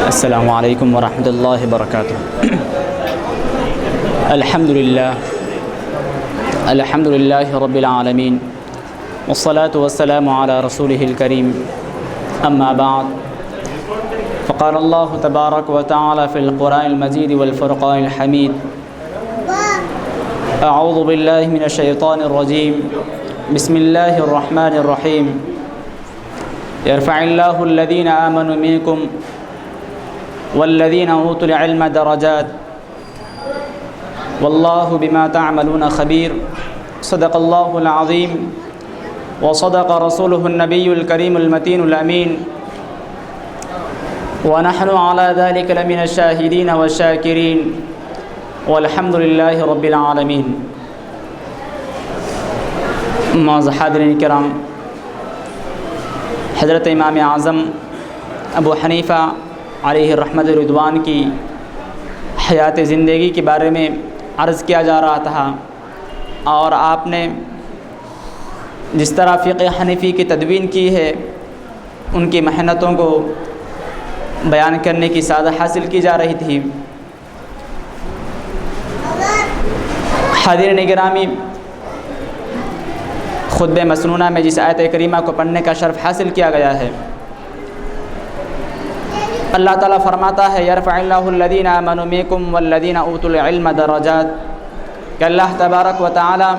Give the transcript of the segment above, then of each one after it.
السلام علیکم ورحمۃ اللہ وبرکاتہ۔ الحمد للہ رب العالمین والصلاة والسلام علی رسولہ الکریم، اما بعد فقال اللہ تبارک وتعالی فی القرآن المجید والفرقان الحمید، اعوذ باللہ من الشیطان الرجیم، بسم اللہ الرحمن الرحیم، یرفع اللہ الذین آمنوا منکم والذین اوتوا العلم درجات واللہ بما تعملون خبیر۔ صدق اللہ العظیم وصدق رسولہ النبی الکریم المتین الامین، ونحن علی ذلک لمن الشاہدین والشاکرین، والحمد للہ رب العالمین۔ معزز حاضرین کرام، حضرت امام اعظم ابو حنیفہ علیہ رحمت رضوان کی حیات زندگی کے بارے میں عرض کیا جا رہا تھا، اور آپ نے جس طرح فقہ حنفی کی تدوین کی ہے ان کی محنتوں کو بیان کرنے کی سعادت حاصل کی جا رہی تھی۔ حاضرین گرامی، خطبہ مسنونہ میں جس آیت کریمہ کو پڑھنے کا شرف حاصل کیا گیا ہے، اللہ تعالیٰ فرماتا ہے یرفع اللہ الذین آمنوا منکم والذین اوتوا العلم درجات، کہ اللہ تبارک و تعالیٰ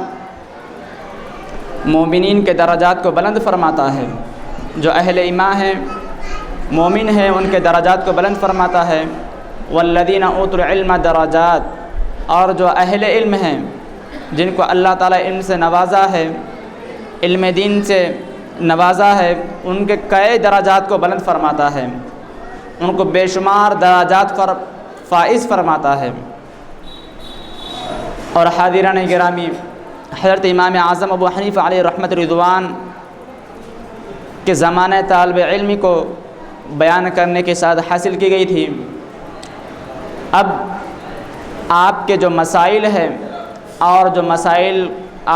مومنین کے درجات کو بلند فرماتا ہے۔ جو اہل ایمان ہیں، مومن ہیں، ان کے درجات کو بلند فرماتا ہے۔ والذین اوتوا العلم درجات، اور جو اہل علم ہیں جن کو اللہ تعالیٰ علم سے نوازا ہے، علم دین سے نوازا ہے، ان کے کئی درجات کو بلند فرماتا ہے، ان کو بے شمار درجات پر فائز فرماتا ہے۔ اور حاضران گرامی، حضرت امام اعظم ابو حنیفہ علیہ رحمت رضوان کے زمانہ طالب علمی کو بیان کرنے کی سعادت حاصل کی گئی تھی۔ اب آپ کے جو مسائل ہیں اور جو مسائل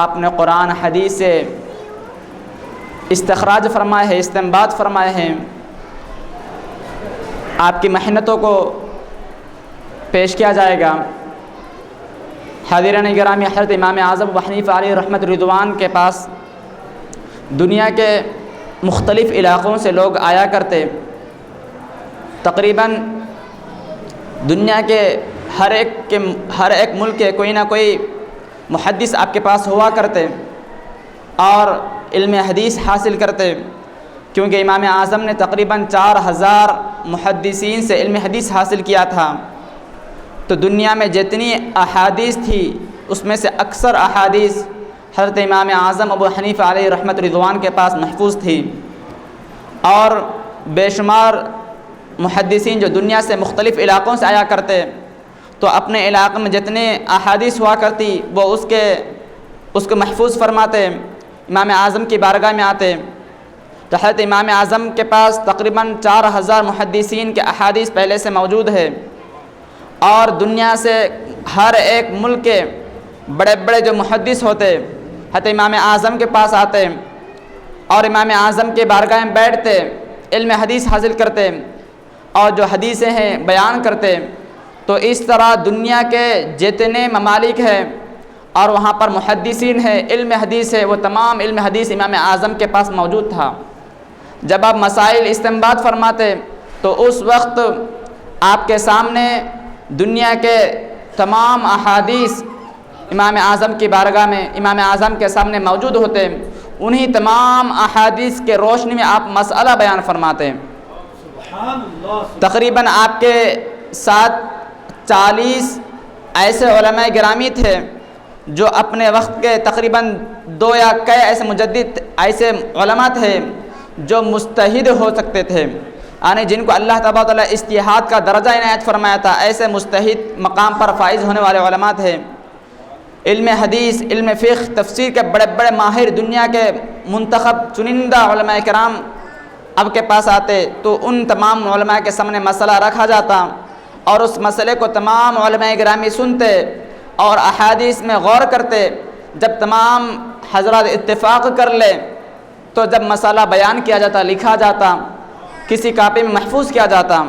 آپ نے قرآن حدیث سے استخراج فرمائے ہیں، استنباط فرمائے ہیں، آپ کی محنتوں کو پیش کیا جائے گا۔ حاضرین گرامی، حضرت امام اعظم ابو حنیفہ علیہ رحمت رضوان کے پاس دنیا کے مختلف علاقوں سے لوگ آیا کرتے۔ تقریباً دنیا کے ہر ایک ملک کے کوئی نہ کوئی محدث آپ کے پاس ہوا کرتے اور علم حدیث حاصل کرتے، کیونکہ امام اعظم نے تقریباً 4000 محدثین سے علم حدیث حاصل کیا تھا۔ تو دنیا میں جتنی احادیث تھی اس میں سے اکثر احادیث حضرت امام اعظم ابو حنیفہ علیہ رحمت رضوان کے پاس محفوظ تھی، اور بے شمار محدثین جو دنیا سے مختلف علاقوں سے آیا کرتے تو اپنے علاقے میں جتنے احادیث ہوا کرتی وہ اس کو محفوظ فرماتے، امام اعظم کی بارگاہ میں آتے۔ تو حضرت امام اعظم کے پاس تقریباً 4000 محدثین کے احادیث پہلے سے موجود ہے، اور دنیا سے ہر ایک ملک کے بڑے بڑے جو محدث ہوتے حضرت امام اعظم کے پاس آتے اور امام اعظم کے بارگاہ میں بیٹھتے، علم حدیث حاصل کرتے اور جو حدیثیں ہیں بیان کرتے۔ تو اس طرح دنیا کے جتنے ممالک ہیں اور وہاں پر محدثین ہیں، علم حدیث ہے، وہ تمام علم حدیث امام اعظم کے پاس موجود تھا۔ جب آپ مسائل استنباط فرماتے تو اس وقت آپ کے سامنے دنیا کے تمام احادیث امام اعظم کی بارگاہ میں، امام اعظم کے سامنے موجود ہوتے، انہی تمام احادیث کے روشنی میں آپ مسئلہ بیان فرماتے۔ تقریباً آپ کے ساتھ 40 ایسے علماء گرامی تھے جو اپنے وقت کے تقریباً 2 یا کئی ایسے مجدد ایسے علماء تھے جو مجتہد ہو سکتے تھے، یعنی جن کو اللہ تبارک و تعالیٰ اجتہاد کا درجہ عنایت فرمایا تھا، ایسے مجتہد مقام پر فائز ہونے والے علماء تھے۔ علم حدیث، علم فقہ، تفسیر کے بڑے بڑے ماہر، دنیا کے منتخب چنندہ علماء کرام اب کے پاس آتے تو ان تمام علماء کے سامنے مسئلہ رکھا جاتا، اور اس مسئلے کو تمام علماء گرامی سنتے اور احادیث میں غور کرتے۔ جب تمام حضرات اتفاق کر لیں تو جب مسئلہ بیان کیا جاتا، لکھا جاتا، کسی کاپی میں محفوظ کیا جاتا،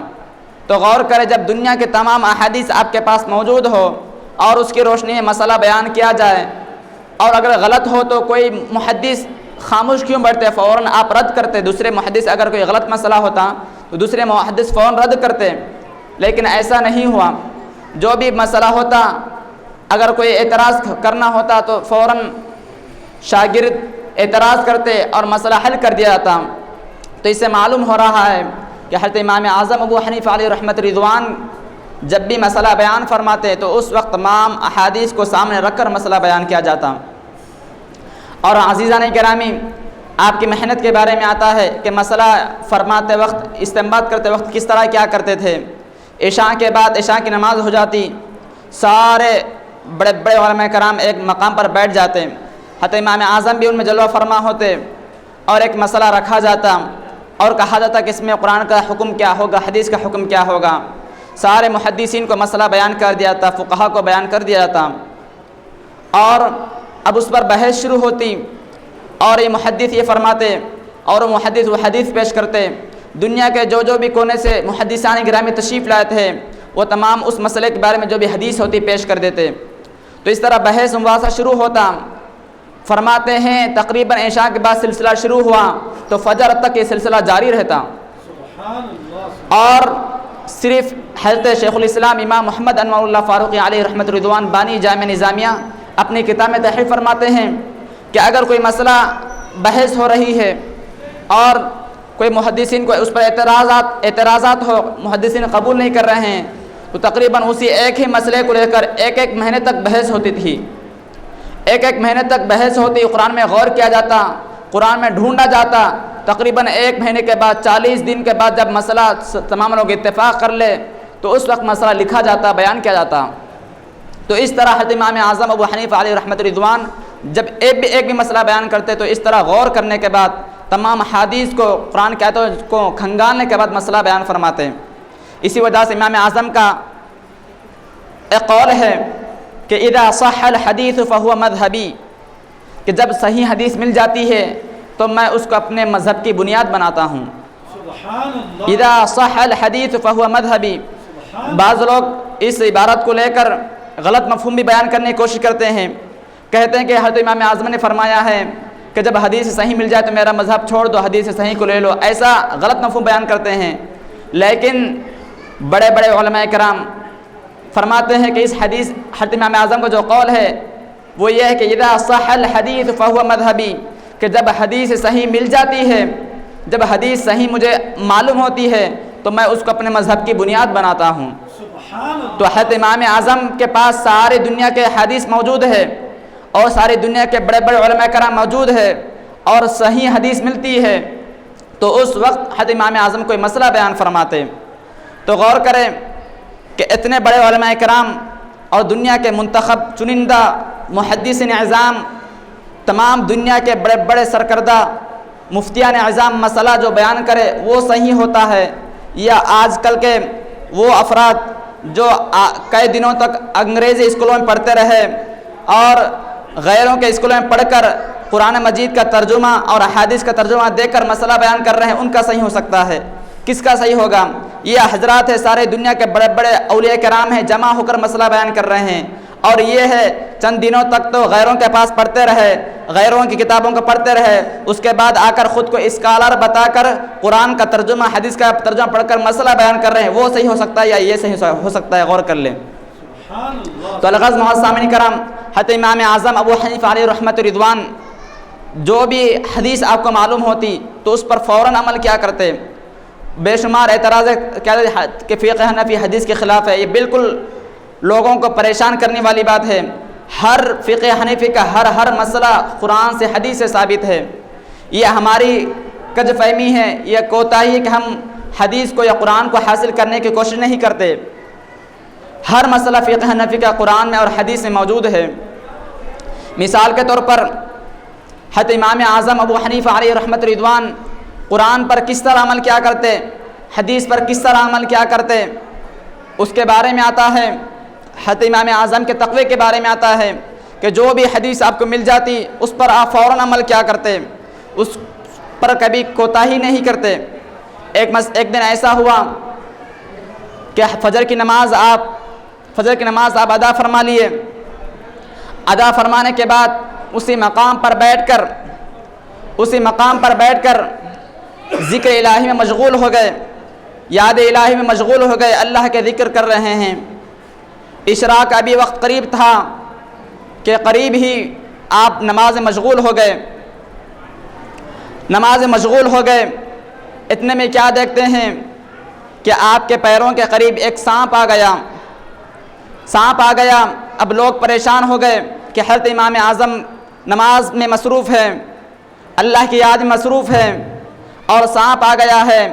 تو غور کریں، جب دنیا کے تمام احادیث آپ کے پاس موجود ہو اور اس کی روشنی میں مسئلہ بیان کیا جائے، اور اگر غلط ہو تو کوئی محدث خاموش کیوں بیٹھتے، فوراً آپ رد کرتے، دوسرے محدث اگر کوئی غلط مسئلہ ہوتا تو دوسرے محدث فوراً رد کرتے، لیکن ایسا نہیں ہوا۔ جو بھی مسئلہ ہوتا، اگر کوئی اعتراض کرنا ہوتا تو فوراً شاگرد اعتراض کرتے اور مسئلہ حل کر دیا جاتا۔ تو اس سے معلوم ہو رہا ہے کہ حضرت امام اعظم ابو حنیفہ علیہ رحمۃ رضوان جب بھی مسئلہ بیان فرماتے تو اس وقت تمام احادیث کو سامنے رکھ کر مسئلہ بیان کیا جاتا۔ اور عزیزان گرامی، آپ کی محنت کے بارے میں آتا ہے کہ مسئلہ فرماتے وقت، استنباط کرتے وقت کس طرح کیا کرتے تھے۔ عشاء کے بعد عشاء کی نماز ہو جاتی، سارے بڑے بڑے علماء کرام ایک مقام پر بیٹھ جاتے، حضرت امام اعظم بھی ان میں جلوہ فرما ہوتے، اور ایک مسئلہ رکھا جاتا اور کہا جاتا کہ اس میں قرآن کا حکم کیا ہوگا، حدیث کا حکم کیا ہوگا۔ سارے محدثین کو مسئلہ بیان کر دیا جاتا، فقہا کو بیان کر دیا جاتا، اور اب اس پر بحث شروع ہوتی، اور یہ محدث یہ فرماتے اور وہ محدث وہ حدیث پیش کرتے۔ دنیا کے جو بھی کونے سے محدثان گرامی تشریف لائے تھے وہ تمام اس مسئلے کے بارے میں جو بھی حدیث ہوتی پیش کر دیتے۔ تو اس طرح بحث مباحثہ شروع ہوتا۔ فرماتے ہیں تقریباً عشاء کے بعد سلسلہ شروع ہوا تو فجر تک یہ سلسلہ جاری رہتا، اور صرف حضرت شیخ الاسلام امام محمد انور اللہ فاروقی علیہ رحمۃ رضوان بانی جامع نظامیہ اپنی کتاب میں تحریر فرماتے ہیں کہ اگر کوئی مسئلہ بحث ہو رہی ہے اور کوئی محدثین کو اس پر اعتراضات ہو، محدثین قبول نہیں کر رہے ہیں، تو تقریباً اسی ایک ہی مسئلے کو لے کر ایک مہینے تک بحث ہوتی تھی، ایک مہینے تک بحث ہوتی، قرآن میں غور کیا جاتا، قرآن میں ڈھونڈا جاتا، تقریباً ایک مہینے کے بعد 40 دن کے بعد جب مسئلہ تمام لوگ اتفاق کر لے تو اس وقت مسئلہ لکھا جاتا، بیان کیا جاتا۔ تو اس طرح حضرت امام اعظم ابو حنیفہ علیہ رحمۃ رضوان جب ایک بھی مسئلہ بیان کرتے تو اس طرح غور کرنے کے بعد تمام حدیث کو، قرآن کی آیتوں کو کھنگالنے کے بعد مسئلہ بیان فرماتے ہیں۔ اسی وجہ سے امام اعظم کا ایک قول ہے کہ اذا صح الحدیث فهو مذہبی، کہ جب صحیح حدیث مل جاتی ہے تو میں اس کو اپنے مذہب کی بنیاد بناتا ہوں۔ اذا صح الحدیث فهو مذہبی۔ بعض لوگ اس عبارت کو لے کر غلط مفہوم بھی بیان کرنے کی کوشش کرتے ہیں، کہتے ہیں کہ حضرت امام اعظم نے فرمایا ہے کہ جب حدیث صحیح مل جائے تو میرا مذہب چھوڑ دو، حدیث صحیح کو لے لو، ایسا غلط مفہوم بیان کرتے ہیں۔ لیکن بڑے بڑے علماء کرام فرماتے ہیں کہ اس حدیث حضرت امام اعظم کا جو قول ہے وہ یہ ہے کہ اذا صح الحدیث فهو مذہبی، کہ جب حدیث صحیح مل جاتی ہے، جب حدیث صحیح مجھے معلوم ہوتی ہے تو میں اس کو اپنے مذہب کی بنیاد بناتا ہوں۔ تو حضرت امام اعظم کے پاس ساری دنیا کے حدیث موجود ہے اور ساری دنیا کے بڑے بڑے علماء کرام موجود ہے اور صحیح حدیث ملتی ہے، تو اس وقت حضرت امام اعظم کوئی مسئلہ بیان فرماتے۔ تو غور کریں کہ اتنے بڑے علماء کرام اور دنیا کے منتخب چنندہ محدثین اعظام، تمام دنیا کے بڑے بڑے سرکردہ مفتیان اعظام مسئلہ جو بیان کرے وہ صحیح ہوتا ہے، یا آج کل کے وہ افراد جو کئی دنوں تک انگریزی اسکولوں میں پڑھتے رہے اور غیروں کے اسکولوں میں پڑھ کر قرآن مجید کا ترجمہ اور احادیث کا ترجمہ دے کر مسئلہ بیان کر رہے ہیں، ان کا صحیح ہو سکتا ہے؟ کس کا صحیح ہوگا؟ یہ حضرات ہے، سارے دنیا کے بڑے بڑے اولیاء کرام ہیں، جمع ہو کر مسئلہ بیان کر رہے ہیں، اور یہ ہے چند دنوں تک تو غیروں کے پاس پڑھتے رہے، غیروں کی کتابوں کو پڑھتے رہے، اس کے بعد آ کر خود کو اسکالر بتا کر قرآن کا ترجمہ، حدیث کا ترجمہ پڑھ کر مسئلہ بیان کر رہے ہیں، وہ صحیح ہو سکتا ہے یا یہ صحیح ہو سکتا ہے؟ غور کر لیں۔ تو الغرض معزز سامعین کرام، حضرت امام اعظم ابو حنیفہ علیہ رحمۃ رضوان جو بھی حدیث آپ کو معلوم ہوتی تو اس پر فوراً عمل کیا کرتے۔ بے شمار اعتراض کہ فقہ حنفی حدیث کے خلاف ہے، یہ بالکل لوگوں کو پریشان کرنے والی بات ہے۔ ہر فقہ حنفی کا ہر مسئلہ قرآن سے، حدیث سے ثابت ہے۔ یہ ہماری کج فہمی ہے، یہ کوتاہی ہے کہ ہم حدیث کو یا قرآن کو حاصل کرنے کی کوشش نہیں کرتے۔ ہر مسئلہ فقہ حنفی کا قرآن میں اور حدیث میں موجود ہے۔ مثال کے طور پر حضرت امام اعظم ابو حنیفہ علیہ رحمۃ رضوان قرآن پر کس طرح عمل کیا کرتے، حدیث پر کس طرح عمل کیا کرتے، اس کے بارے میں آتا ہے۔ حضرت امام اعظم کے تقوی کے بارے میں آتا ہے کہ جو بھی حدیث آپ کو مل جاتی اس پر آپ فوراً عمل کیا کرتے، اس پر کبھی کوتاہی نہیں کرتے۔ ایک دن ایسا ہوا کہ فجر کی نماز آپ ادا فرما لیے، ادا فرمانے کے بعد اسی مقام پر بیٹھ کر ذکر الہی میں مشغول ہو گئے، یاد الہی میں مشغول ہو گئے، اللہ کے ذکر کر رہے ہیں۔ عشاء کا بھی وقت قریب تھا کہ قریب ہی آپ نماز مشغول ہو گئے۔ اتنے میں کیا دیکھتے ہیں کہ آپ کے پیروں کے قریب ایک سانپ آ گیا۔ اب لوگ پریشان ہو گئے کہ حضرت امام اعظم نماز میں مصروف ہے، اللہ کی یاد میں مصروف ہے اور سانپ آ گیا ہے،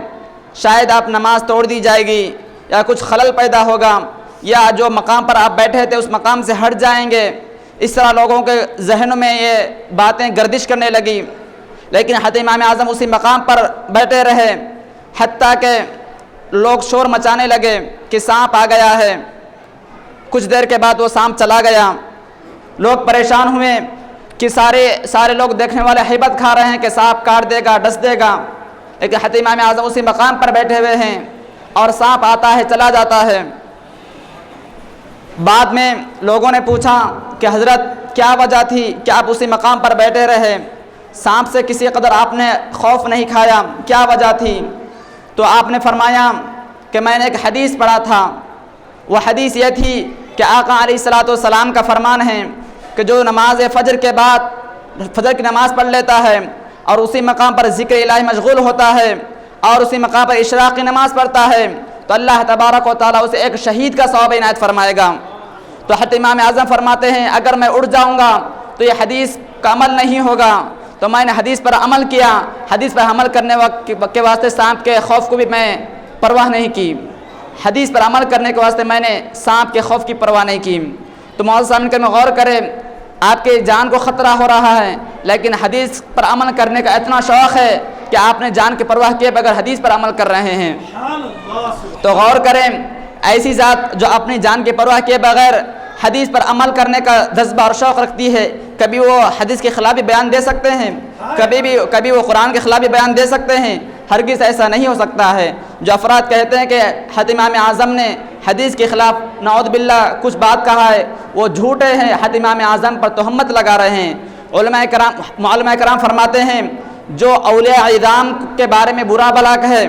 شاید آپ نماز توڑ دی جائے گی یا کچھ خلل پیدا ہوگا یا جو مقام پر آپ بیٹھے تھے اس مقام سے ہٹ جائیں گے۔ اس طرح لوگوں کے ذہنوں میں یہ باتیں گردش کرنے لگی، لیکن حضرت امام اعظم اسی مقام پر بیٹھے رہے، حتیٰ کہ لوگ شور مچانے لگے کہ سانپ آ گیا ہے۔ کچھ دیر کے بعد وہ سانپ چلا گیا۔ لوگ پریشان ہوئے کہ سارے لوگ دیکھنے والے ہیبت کھا رہے ہیں کہ سانپ کاٹ دے گا، ڈس دے گا، لیکن حضرت امام اعظم اسی مقام پر بیٹھے ہوئے ہیں اور سانپ آتا ہے چلا جاتا ہے۔ بعد میں لوگوں نے پوچھا کہ حضرت کیا وجہ تھی کہ آپ اسی مقام پر بیٹھے رہے، سانپ سے کسی قدر آپ نے خوف نہیں کھایا، کیا وجہ تھی؟ تو آپ نے فرمایا کہ میں نے ایک حدیث پڑھا تھا، وہ حدیث یہ تھی کہ آقا علیہ الصلوۃ والسلام کا فرمان ہے کہ جو نماز فجر کے بعد فجر کی نماز پڑھ لیتا ہے اور اسی مقام پر ذکر الہی مشغول ہوتا ہے اور اسی مقام پر اشراق کی نماز پڑھتا ہے تو اللہ تبارک و تعالیٰ اسے ایک شہید کا ثواب عنایت فرمائے گا۔ تو حضرت امام اعظم فرماتے ہیں اگر میں اڑ جاؤں گا تو یہ حدیث کا عمل نہیں ہوگا، تو میں نے حدیث پر عمل کیا، حدیث پر عمل کرنے کے واسطے سانپ کے خوف کو بھی میں پرواہ نہیں کی، حدیث پر عمل کرنے کے واسطے میں نے سانپ کے خوف کی پرواہ نہیں کی۔ تو معزز سامعین کریم غور کریں، آپ کے جان کو خطرہ ہو رہا ہے لیکن حدیث پر عمل کرنے کا اتنا شوق ہے کہ آپ نے جان کی پرواہ کیے بغیر حدیث پر عمل کر رہے ہیں۔ تو غور کریں، ایسی ذات جو اپنی جان کی پرواہ کیے بغیر حدیث پر عمل کرنے کا جذبہ اور شوق رکھتی ہے، کبھی وہ حدیث کے خلاف بھی بیان دے سکتے ہیں، کبھی وہ قرآن کے خلاف بھی بیان دے سکتے ہیں؟ ہرگز ایسا نہیں ہو سکتا ہے۔ جو افراد کہتے ہیں کہ حضرت امام اعظم نے حدیث کے خلاف نعوذ باللہ کچھ بات کہا ہے، وہ جھوٹے ہیں، حضرت امام اعظم پر تہمت لگا رہے ہیں۔ علماء کرام فرماتے ہیں جو اولیاء اعظام کے بارے میں برا بلا کہے،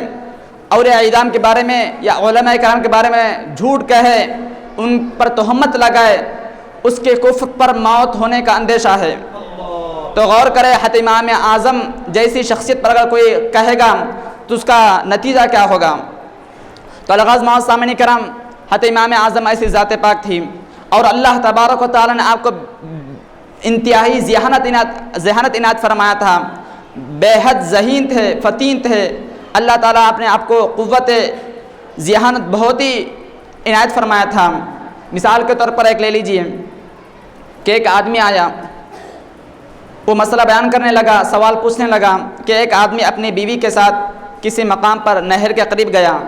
اولیاء اعظام کے بارے میں یا علماء کرام کے بارے میں جھوٹ کہے، ان پر تہمت لگائے، اس کے کفر پر موت ہونے کا اندیشہ ہے۔ تو غور کرے حضرت امام اعظم جیسی شخصیت پر اگر کوئی کہے گا تو اس کا نتیجہ کیا ہوگا؟ تو الغاز معزز سامعین کرام، حضرت امام اعظم ایسی ذات پاک تھی اور اللہ تبارک و تعالیٰ نے آپ کو انتہائی ذہانت عنایت فرمایا تھا، بے حد ذہین تھے، فطین تھے، اللہ تعالیٰ آپ نے آپ کو قوت ذہانت بہت ہی عنایت فرمایا تھا۔ مثال کے طور پر ایک لے لیجئے کہ ایک آدمی آیا، وہ مسئلہ بیان کرنے لگا، سوال پوچھنے لگا کہ ایک آدمی اپنی بیوی کے ساتھ کسی مقام پر نہر کے قریب گیا،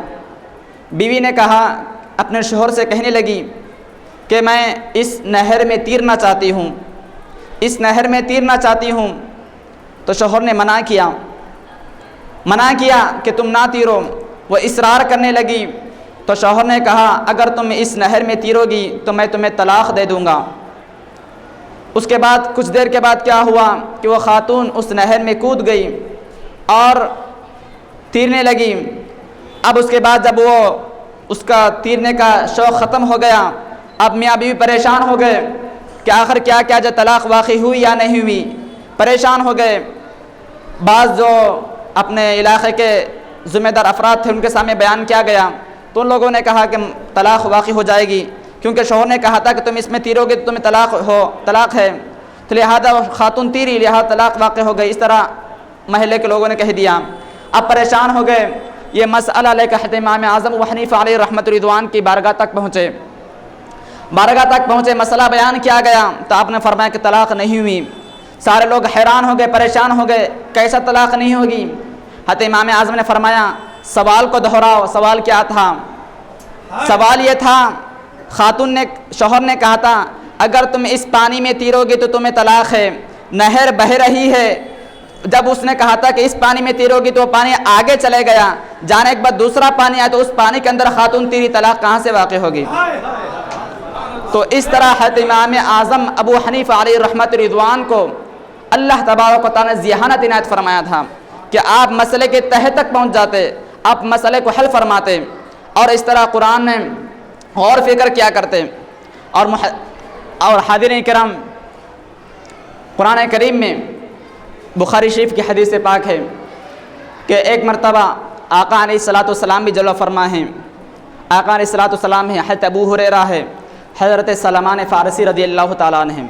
بیوی نے کہا، اپنے شوہر سے کہنے لگی کہ میں اس نہر میں تیرنا چاہتی ہوں، تو شوہر نے منع کیا کہ تم نہ تیرو، وہ اصرار کرنے لگی، تو شوہر نے کہا اگر تم اس نہر میں تیرو گی تو میں تمہیں طلاق دے دوں گا۔ اس کے بعد کچھ دیر کے بعد کیا ہوا کہ وہ خاتون اس نہر میں کود گئی اور تیرنے لگی۔ اب اس کے بعد جب وہ اس کا تیرنے کا شوق ختم ہو گیا، اب میاں بیوی پریشان ہو گئے کہ آخر کیا جو طلاق واقع ہوئی یا نہیں ہوئی، پریشان ہو گئے۔ بعض جو اپنے علاقے کے ذمہ دار افراد تھے ان کے سامنے بیان کیا گیا تو ان لوگوں نے کہا کہ طلاق واقع ہو جائے گی، کیونکہ شوہر نے کہا تھا کہ تم اس میں تیرو گے تو تمہیں طلاق ہے، تو لہذا خاتون تیری، لہذا طلاق واقع ہو گئی، اس طرح محلے کے لوگوں نے کہہ دیا۔ اب پریشان ہو گئے، یہ مسئلہ لے کر حضرت امام اعظم ابو حنیفہ علیہ رحمۃ رضوان کی بارگاہ تک پہنچے، مسئلہ بیان کیا گیا تو آپ نے فرمایا کہ طلاق نہیں ہوئی۔ سارے لوگ حیران ہو گئے، پریشان ہو گئے، کیسا طلاق نہیں ہوگی؟ حضرت امام اعظم نے فرمایا سوال کو دہراؤ، سوال کیا تھا؟ سوال یہ تھا، شوہر نے کہا تھا اگر تم اس پانی میں تیرو گے تو تمہیں طلاق ہے، نہر بہہ رہی ہے، جب اس نے کہا تھا کہ اس پانی میں تیرو گی تو وہ پانی آگے چلے گیا، جانے کے بعد دوسرا پانی آیا تو اس پانی کے اندر خاتون تیری طلاق کہاں سے واقع ہوگی؟ تو اس طرح حضرت امام اعظم ابو حنیفہ علیہ رحمت رضوان کو اللہ تبارک و تعالیٰ نے ذہانت عنایت فرمایا تھا کہ آپ مسئلے کے تہہ تک پہنچ جاتے، آپ مسئلے کو حل فرماتے، اور اس طرح قرآن میں اور فکر کیا کرتے۔ اور حاضرین کرام، قرآن کریم میں بخاری شریف کی حدیث پاک ہے کہ ایک مرتبہ آقا علیہ الصلوۃ والسلام بھی جلوہ فرما ہیں۔ آقا علیہ الصلوۃ والسلام ہے، حضرت ابو ہریرہ ہے، حضرت سلمان فارسی رضی اللہ تعالیٰ عنہ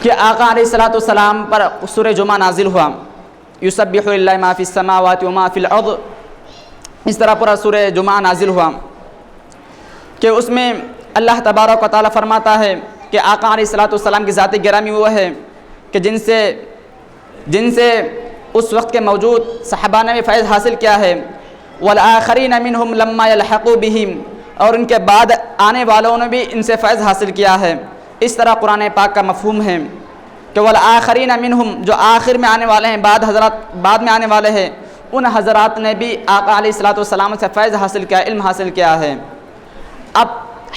کہ آقا علیہ الصلوۃ والسلام پر سورہ جمعہ نازل ہوا، یسبح للہ ما فی السماوات وما فی الارض، اس طرح پورا سورہ جمعہ نازل ہوا کہ اس میں اللہ تبارک و تعالیٰ فرماتا ہے کہ آقا علیہ الصلوۃ والسلام کی ذات گرامی وہ ہے کہ جن سے اس وقت کے موجود صحابہ نے بھی فیض حاصل کیا ہے، والآخرین منہم لما یلحقوا بہم، اور ان کے بعد آنے والوں نے بھی ان سے فیض حاصل کیا ہے۔ اس طرح قرآن پاک کا مفہوم ہے کہ والآخرین منہم، جو آخر میں آنے والے ہیں، بعد میں آنے والے ہیں، ان حضرات نے بھی آقا علیہ الصلوۃ والسلام سے فیض حاصل کیا، علم حاصل کیا ہے۔ اب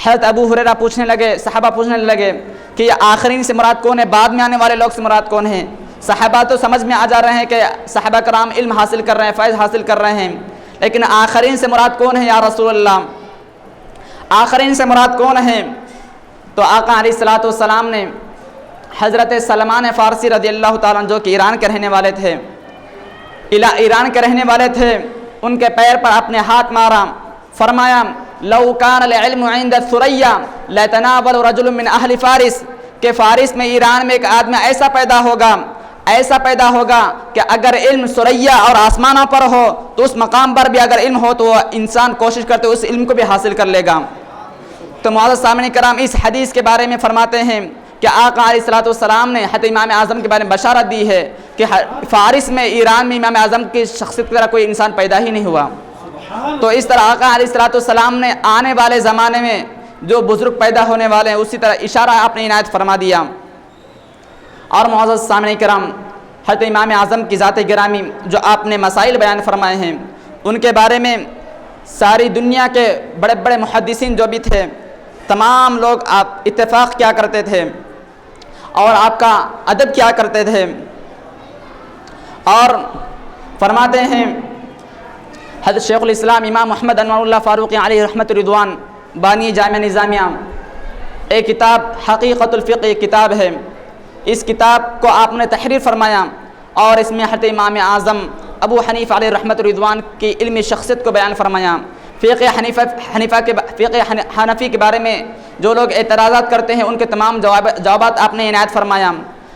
حضرت ابو ہریرہ پوچھنے لگے، صحابہ پوچھنے لگے کہ یہ آخرین سے مراد کون ہے، بعد میں آنے والے لوگ سے مراد کون ہیں؟ صحابہ تو سمجھ میں آ جا رہے ہیں کہ صحابہ کرام علم حاصل کر رہے ہیں، فیض حاصل کر رہے ہیں، لیکن آخرین سے مراد کون ہے یا رسول اللہ؟ آخرین سے مراد کون ہے؟ تو آقا علیہ الصلوۃ والسلام نے حضرت سلمان فارسی رضی اللہ تعالیٰ عنہ، جو کہ ایران کے رہنے والے تھے، ان کے پیر پر اپنے ہاتھ مارا، فرمایا لو کان العلم عند الثریا لتناول رجل من اہل فارس، کہ فارس میں، ایران میں ایک آدمی ایسا پیدا ہوگا کہ اگر علم ثریا اور آسمانوں پر ہو تو اس مقام پر بھی اگر علم ہو تو وہ انسان کوشش کرتے اس علم کو بھی حاصل کر لے گا۔ تو معزز سامعین کرام، اس حدیث کے بارے میں فرماتے ہیں کہ آقا علیہ الصلوۃ والسلام نے حضرت امام اعظم کے بارے میں بشارت دی ہے کہ فارس میں، ایران میں امام اعظم کی شخصیت کی طرح کوئی انسان پیدا ہی نہیں ہوا۔ تو اس طرح آقا علیہ الصلوۃ والسلام نے آنے والے زمانے میں جو بزرگ پیدا ہونے والے ہیں اسی طرح اشارہ آپ نے عنایت فرما دیا۔ اور معزز سامعین کرام، حضرت امام اعظم کی ذات گرامی جو آپ نے مسائل بیان فرمائے ہیں، ان کے بارے میں ساری دنیا کے بڑے بڑے محدثین جو بھی تھے، تمام لوگ آپ اتفاق کیا کرتے تھے اور آپ کا ادب کیا کرتے تھے۔ اور فرماتے ہیں حضرت شیخ الاسلام امام محمد انوار اللہ فاروقی علیہ رحمت رضوان، بانی جامعہ نظامیہ، ایک کتاب حقیقت الفقہ ایک کتاب ہے، اس کتاب کو آپ نے تحریر فرمایا اور اس میں حضرت امام اعظم ابو حنیفہ علیہ رحمت رضوان کی علمی شخصیت کو بیان فرمایا۔ فقہ حنفی کے بارے میں جو لوگ اعتراضات کرتے ہیں ان کے تمام جوابات آپ نے عنایت فرمایا۔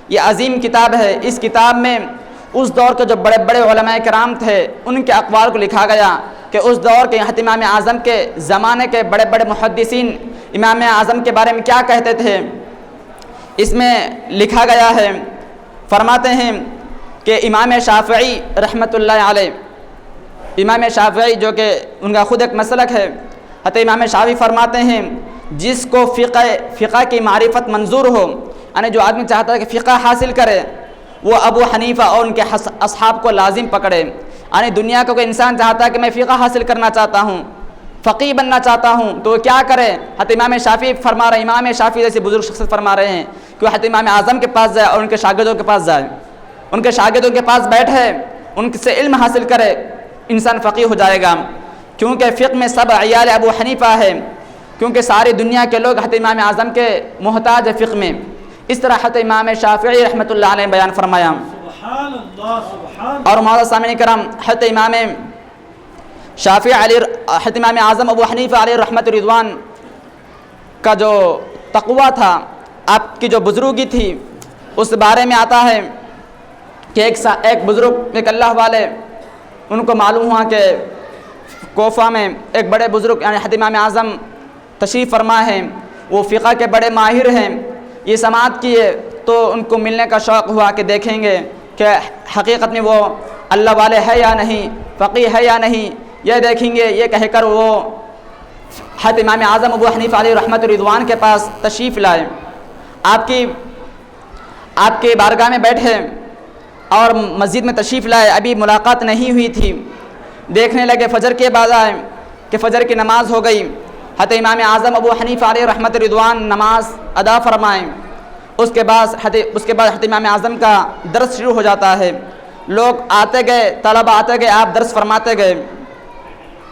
یہ عظیم کتاب ہے۔ اس کتاب میں اس دور کے جو بڑے بڑے علماء کرام تھے ان کے اقوال کو لکھا گیا کہ اس دور کے حضرت امام اعظم کے زمانے کے بڑے بڑے محدثین امام اعظم کے بارے میں کیا کہتے تھے۔ اس میں لکھا گیا ہے، فرماتے ہیں کہ امام شافعی رحمۃ اللہ علیہ، امام شافعی جو کہ ان کا خود ایک مسلک ہے، حضرت امام شافعی فرماتے ہیں جس کو فقہ کی معرفت منظور ہو، یعنی جو آدمی چاہتا ہے کہ فقہ حاصل کرے، وہ ابو حنیفہ اور ان کے اصحاب کو لازم پکڑے۔ یعنی دنیا کا کوئی انسان چاہتا ہے کہ میں فقہ حاصل کرنا چاہتا ہوں، فقیہ بننا چاہتا ہوں، تو وہ کیا کرے؟ حضرت امام شافعی فرما رہے ہیں، امام شافعی جیسے بزرگ شخصیت فرما رہے ہیں کہ وہ حضرت امام اعظم کے پاس جائے اور ان کے شاگردوں کے پاس جائے، ان کے شاگردوں کے پاس بیٹھے، ان سے علم حاصل کرے، انسان فقیہ ہو جائے گا۔ کیونکہ فقہ میں سب عیال ابو حنیفہ ہے، کیونکہ ساری دنیا کے لوگ حضرت امام اعظم کے محتاج ہے فقہ میں۔ اس طرح حضرت امام شافعی رحمۃ اللہ علیہ بیان فرمایا۔ اور معزز سامعین کرام، حضرت امام شافعی حضرت امام اعظم ابو حنیفہ علیہ رحمت رضوان کا جو تقویٰ تھا، آپ کی جو بزرگی تھی، اس بارے میں آتا ہے کہ ایک بزرگ، ایک اللہ والے، ان کو معلوم ہوا کہ کوفہ میں ایک بڑے بزرگ یعنی حضرت امام اعظم تشریف فرما ہیں، وہ فقہ کے بڑے ماہر ہیں۔ یہ سماعت کیے تو ان کو ملنے کا شوق ہوا کہ دیکھیں گے کہ حقیقت میں وہ اللہ والے ہے یا نہیں، فقیہ ہے یا نہیں، یہ دیکھیں گے۔ یہ کہہ کر وہ حضرت امام اعظم ابو حنیفہ علیہ رحمت رضوان کے پاس تشریف لائے، آپ کی بارگاہ میں بیٹھے اور مسجد میں تشریف لائے، ابھی ملاقات نہیں ہوئی تھی، دیکھنے لگے فجر کے بعد آئے کہ فجر کی نماز ہو گئی۔ حضرت امام اعظم ابو حنیفہ علیہ رحمۃ رضوان نماز ادا فرمائیں، اس کے بعد حضرت امام اعظم کا درس شروع ہو جاتا ہے، لوگ آتے گئے، طلبہ آتے گئے، آپ درس فرماتے گئے،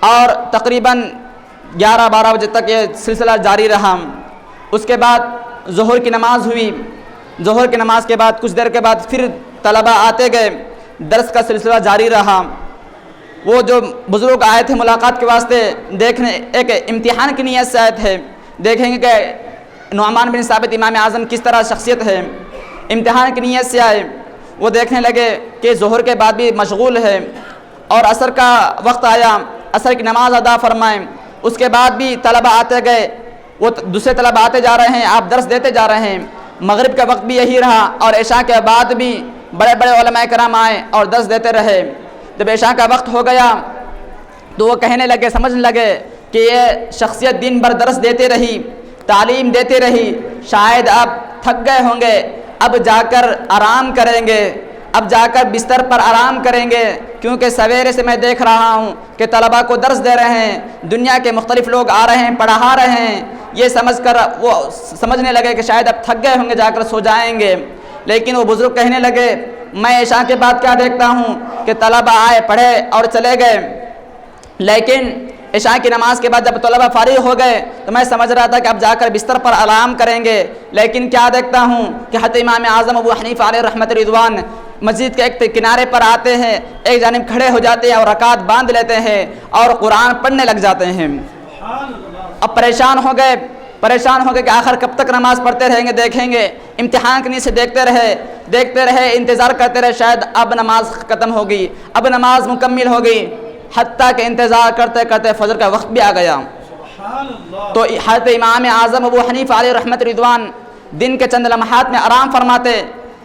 اور تقریباً 11-12 بجے تک یہ سلسلہ جاری رہا۔ اس کے بعد ظہر کی نماز ہوئی، ظہر کی نماز کے بعد کچھ دیر کے بعد پھر طلبہ آتے گئے، درس کا سلسلہ جاری رہا۔ وہ جو بزرگ آئے تھے ملاقات کے واسطے، دیکھنے ایک امتحان کی نیت سے آئے تھے، دیکھیں گے کہ نعمان بن ثابت امام اعظم کس طرح شخصیت ہے، امتحان کی نیت سے آئے۔ وہ دیکھنے لگے کہ ظہر کے بعد بھی مشغول ہے، اور عصر کا وقت آیا، عصر کی نماز ادا فرمائیں، اس کے بعد بھی طلبہ آتے گئے، وہ دوسرے طلبہ آتے جا رہے ہیں، آپ درس دیتے جا رہے ہیں۔ مغرب کا وقت بھی یہی رہا، اور عشاء کے بعد بھی بڑے بڑے علماء کرام آئے اور درس دیتے رہے۔ جب عشاء کا وقت ہو گیا تو وہ کہنے لگے، سمجھنے لگے کہ یہ شخصیت دن بھر درس دیتے رہی، تعلیم دیتے رہی، شاید اب تھک گئے ہوں گے، اب جا کر آرام کریں گے، اب جا کر بستر پر آرام کریں گے، کیونکہ سویرے سے میں دیکھ رہا ہوں کہ طلبہ کو درس دے رہے ہیں، دنیا کے مختلف لوگ آ رہے ہیں، پڑھا رہے ہیں۔ یہ سمجھ کر وہ سمجھنے لگے کہ شاید اب تھک گئے ہوں گے، جا کر سو جائیں گے۔ لیکن وہ بزرگ کہنے لگے، میں عشاء کے بعد کیا دیکھتا ہوں کہ طلبہ آئے، پڑھے اور چلے گئے، لیکن عشاء کی نماز کے بعد جب طلبہ فارغ ہو گئے تو میں سمجھ رہا تھا کہ اب جا کر بستر پر آرام کریں گے، لیکن کیا دیکھتا ہوں کہ حضرت امام اعظم ابو حنیفہ علیہ رحمۃ رضوان مسجد کے ایک کنارے پر آتے ہیں، ایک جانب کھڑے ہو جاتے ہیں اور رکعت باندھ لیتے ہیں اور قرآن پڑھنے لگ جاتے ہیں۔ اب پریشان ہو گئے کہ آخر کب تک نماز پڑھتے رہیں گے، دیکھیں گے، امتحان کے نیت سے دیکھتے رہے، انتظار کرتے رہے، شاید اب نماز ختم ہوگی، اب نماز مکمل ہوگی، حتیٰ کہ انتظار کرتے کرتے فجر کا وقت بھی آ گیا۔ تو حضرت امام اعظم ابو حنیفہ علیہ رحمۃ رضوان دن کے چند لمحات میں آرام فرماتے،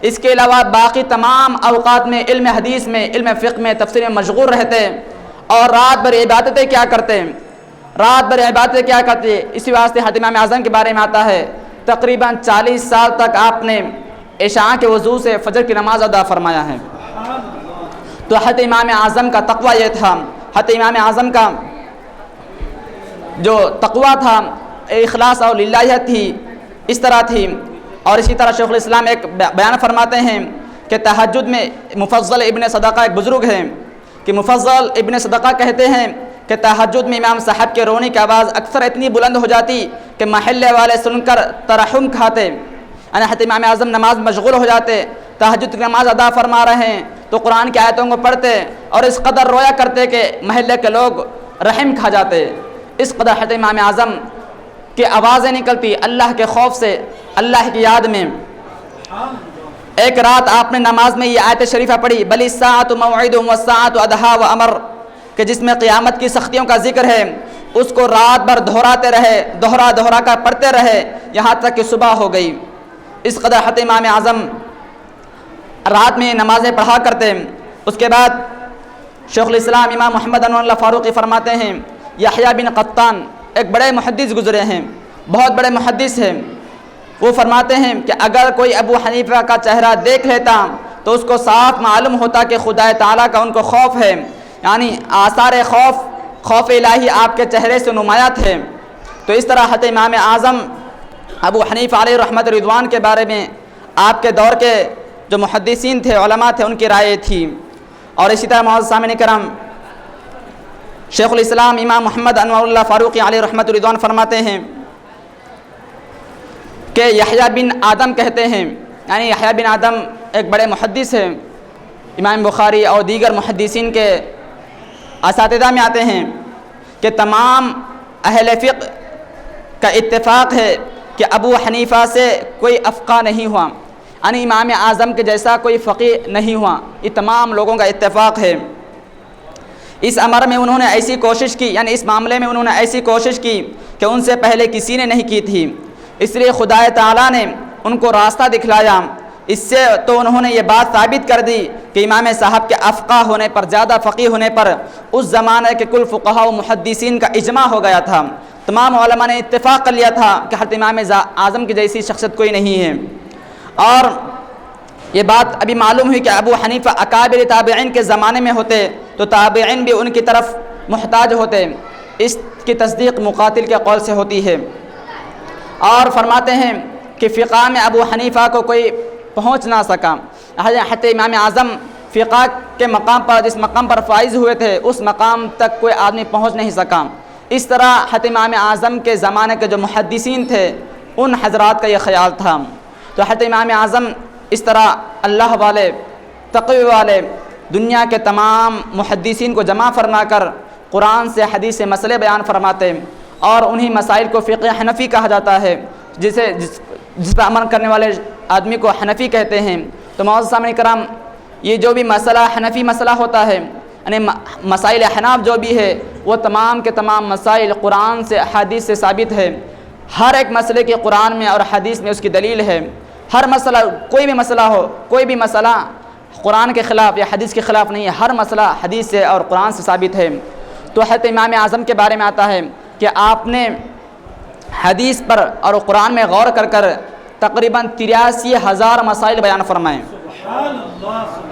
اس کے علاوہ باقی تمام اوقات میں علم حدیث میں، علم فقہ میں، تفسیر میں مشغول رہتے، اور رات بھر عبادتیں کیا کرتے، اسی واسطے حضرت امام اعظم کے بارے میں آتا ہے تقریباً 40 سال تک آپ نے عشاء کے وضو سے فجر کی نماز ادا فرمایا ہے۔ تو حضرت امام اعظم کا تقویٰ یہ تھا، حضرت امام اعظم کا جو تقویٰ تھا، اخلاص اور للہیت تھی، اس طرح تھی۔ اور اسی طرح شیخ الاسلام ایک بیان فرماتے ہیں کہ تہجد میں مفضل ابن صدقہ ایک بزرگ ہیں کہ مفضل ابن صدقہ کہتے ہیں کہ تہجد میں امام صاحب کے رونے کی آواز اکثر اتنی بلند ہو جاتی کہ محلے والے سن کر ترحم کھاتے، یعنی حضرت امام اعظم نماز مشغول ہو جاتے، تہجد کی نماز ادا فرما رہے ہیں تو قرآن کی آیتوں کو پڑھتے اور اس قدر رویا کرتے کہ محلے کے لوگ رحم کھا جاتے۔ اس قدر حضرت امام اعظم کی آوازیں نکلتی اللہ کے خوف سے، اللہ کی یاد میں۔ ایک رات آپ نے نماز میں یہ آیت شریفہ پڑھی، بل الساعۃ موعدہم والساعۃ ادھیٰ وامر، کہ جس میں قیامت کی سختیوں کا ذکر ہے، اس کو رات بھر دہراتے رہے، دوہرا کر پڑھتے رہے یہاں تک کہ صبح ہو گئی۔ اس قدر حضرت امام اعظم رات میں نمازیں پڑھا کرتے۔ اس کے بعد شیخ الاسلام امام محمد انور اللہ فاروقی فرماتے ہیں، یحییٰ بن قطان ایک بڑے محدث گزرے ہیں، بہت بڑے محدث ہیں، وہ فرماتے ہیں کہ اگر کوئی ابو حنیفہ کا چہرہ دیکھ لیتا تو اس کو صاف معلوم ہوتا کہ خدا تعالیٰ کا ان کو خوف ہے، یعنی آثار خوف الہی آپ کے چہرے سے نمایاں تھے۔ تو اس طرح حضرت امام اعظم ابو حنیفہ علیہ رحمۃ رضوان کے بارے میں آپ کے دور کے جو محدثین تھے، علماء تھے، ان کی رائے تھی۔ اور اسی طرح معزز سامعین کرام، شیخ الاسلام امام محمد انور اللہ فاروقی علیہ رحمۃ رضوان فرماتے ہیں کہ یحییٰ بن آدم کہتے ہیں، یعنی یحییٰ بن آدم ایک بڑے محدث ہیں، امام بخاری اور دیگر محدثین کے اساتذہ میں آتے ہیں کہ تمام اہل فقہ کا اتفاق ہے کہ ابو حنیفہ سے کوئی افقہ نہیں ہوا، یعنی امام اعظم کے جیسا کوئی فقیہ نہیں ہوا، یہ تمام لوگوں کا اتفاق ہے۔ اس امر میں انہوں نے ایسی کوشش کی، یعنی اس معاملے میں انہوں نے ایسی کوشش کی کہ ان سے پہلے کسی نے نہیں کی تھی، اس لیے خدا تعالیٰ نے ان کو راستہ دکھلایا۔ اس سے تو انہوں نے یہ بات ثابت کر دی کہ امام صاحب کے افقہ ہونے پر، زیادہ فقیہ ہونے پر اس زمانے کے کل فقہاء و محدثین کا اجماع ہو گیا تھا، تمام علماء نے اتفاق کر لیا تھا کہ حضرت امام اعظم کی جیسی شخصیت کوئی نہیں ہے۔ اور یہ بات ابھی معلوم ہوئی کہ ابو حنیفہ اکابر تابعین کے زمانے میں ہوتے تو تابعین بھی ان کی طرف محتاج ہوتے، اس کی تصدیق مقاتل کے قول سے ہوتی ہے۔ اور فرماتے ہیں کہ فقہ میں ابو حنیفہ کو کوئی پہنچ نہ سکا، حتی امام اعظم فقہ کے مقام پر جس مقام پر فائز ہوئے تھے اس مقام تک کوئی آدمی پہنچ نہیں سکا۔ اس طرح حتی امام اعظم کے زمانے کے جو محدثین تھے ان حضرات کا یہ خیال تھا۔ تو حتی امام اعظم اس طرح اللہ والے تقوی والے دنیا کے تمام محدثین کو جمع فرما کر قرآن سے حدیث سے مسئلے بیان فرماتے، اور انہی مسائل کو فقہ حنفی کہا جاتا ہے، جس پر عمل کرنے والے آدمی کو حنفی کہتے ہیں۔ تو معزز سامعین کرام، یہ جو بھی مسئلہ حنفی مسئلہ ہوتا ہے، یعنی مسائل حناف جو بھی ہے وہ تمام کے تمام مسائل قرآن سے حدیث سے ثابت ہے۔ ہر ایک مسئلے کی قرآن میں اور حدیث میں اس کی دلیل ہے۔ ہر مسئلہ، کوئی بھی مسئلہ ہو، کوئی بھی مسئلہ قرآن کے خلاف یا حدیث کے خلاف نہیں ہے، ہر مسئلہ حدیث سے اور قرآن سے ثابت ہے۔ تو حضرت امام اعظم کے بارے میں آتا ہے کہ آپ نے حدیث پر اور قرآن میں غور کر کر تقریباً 83,000 مسائل بیان فرمائے۔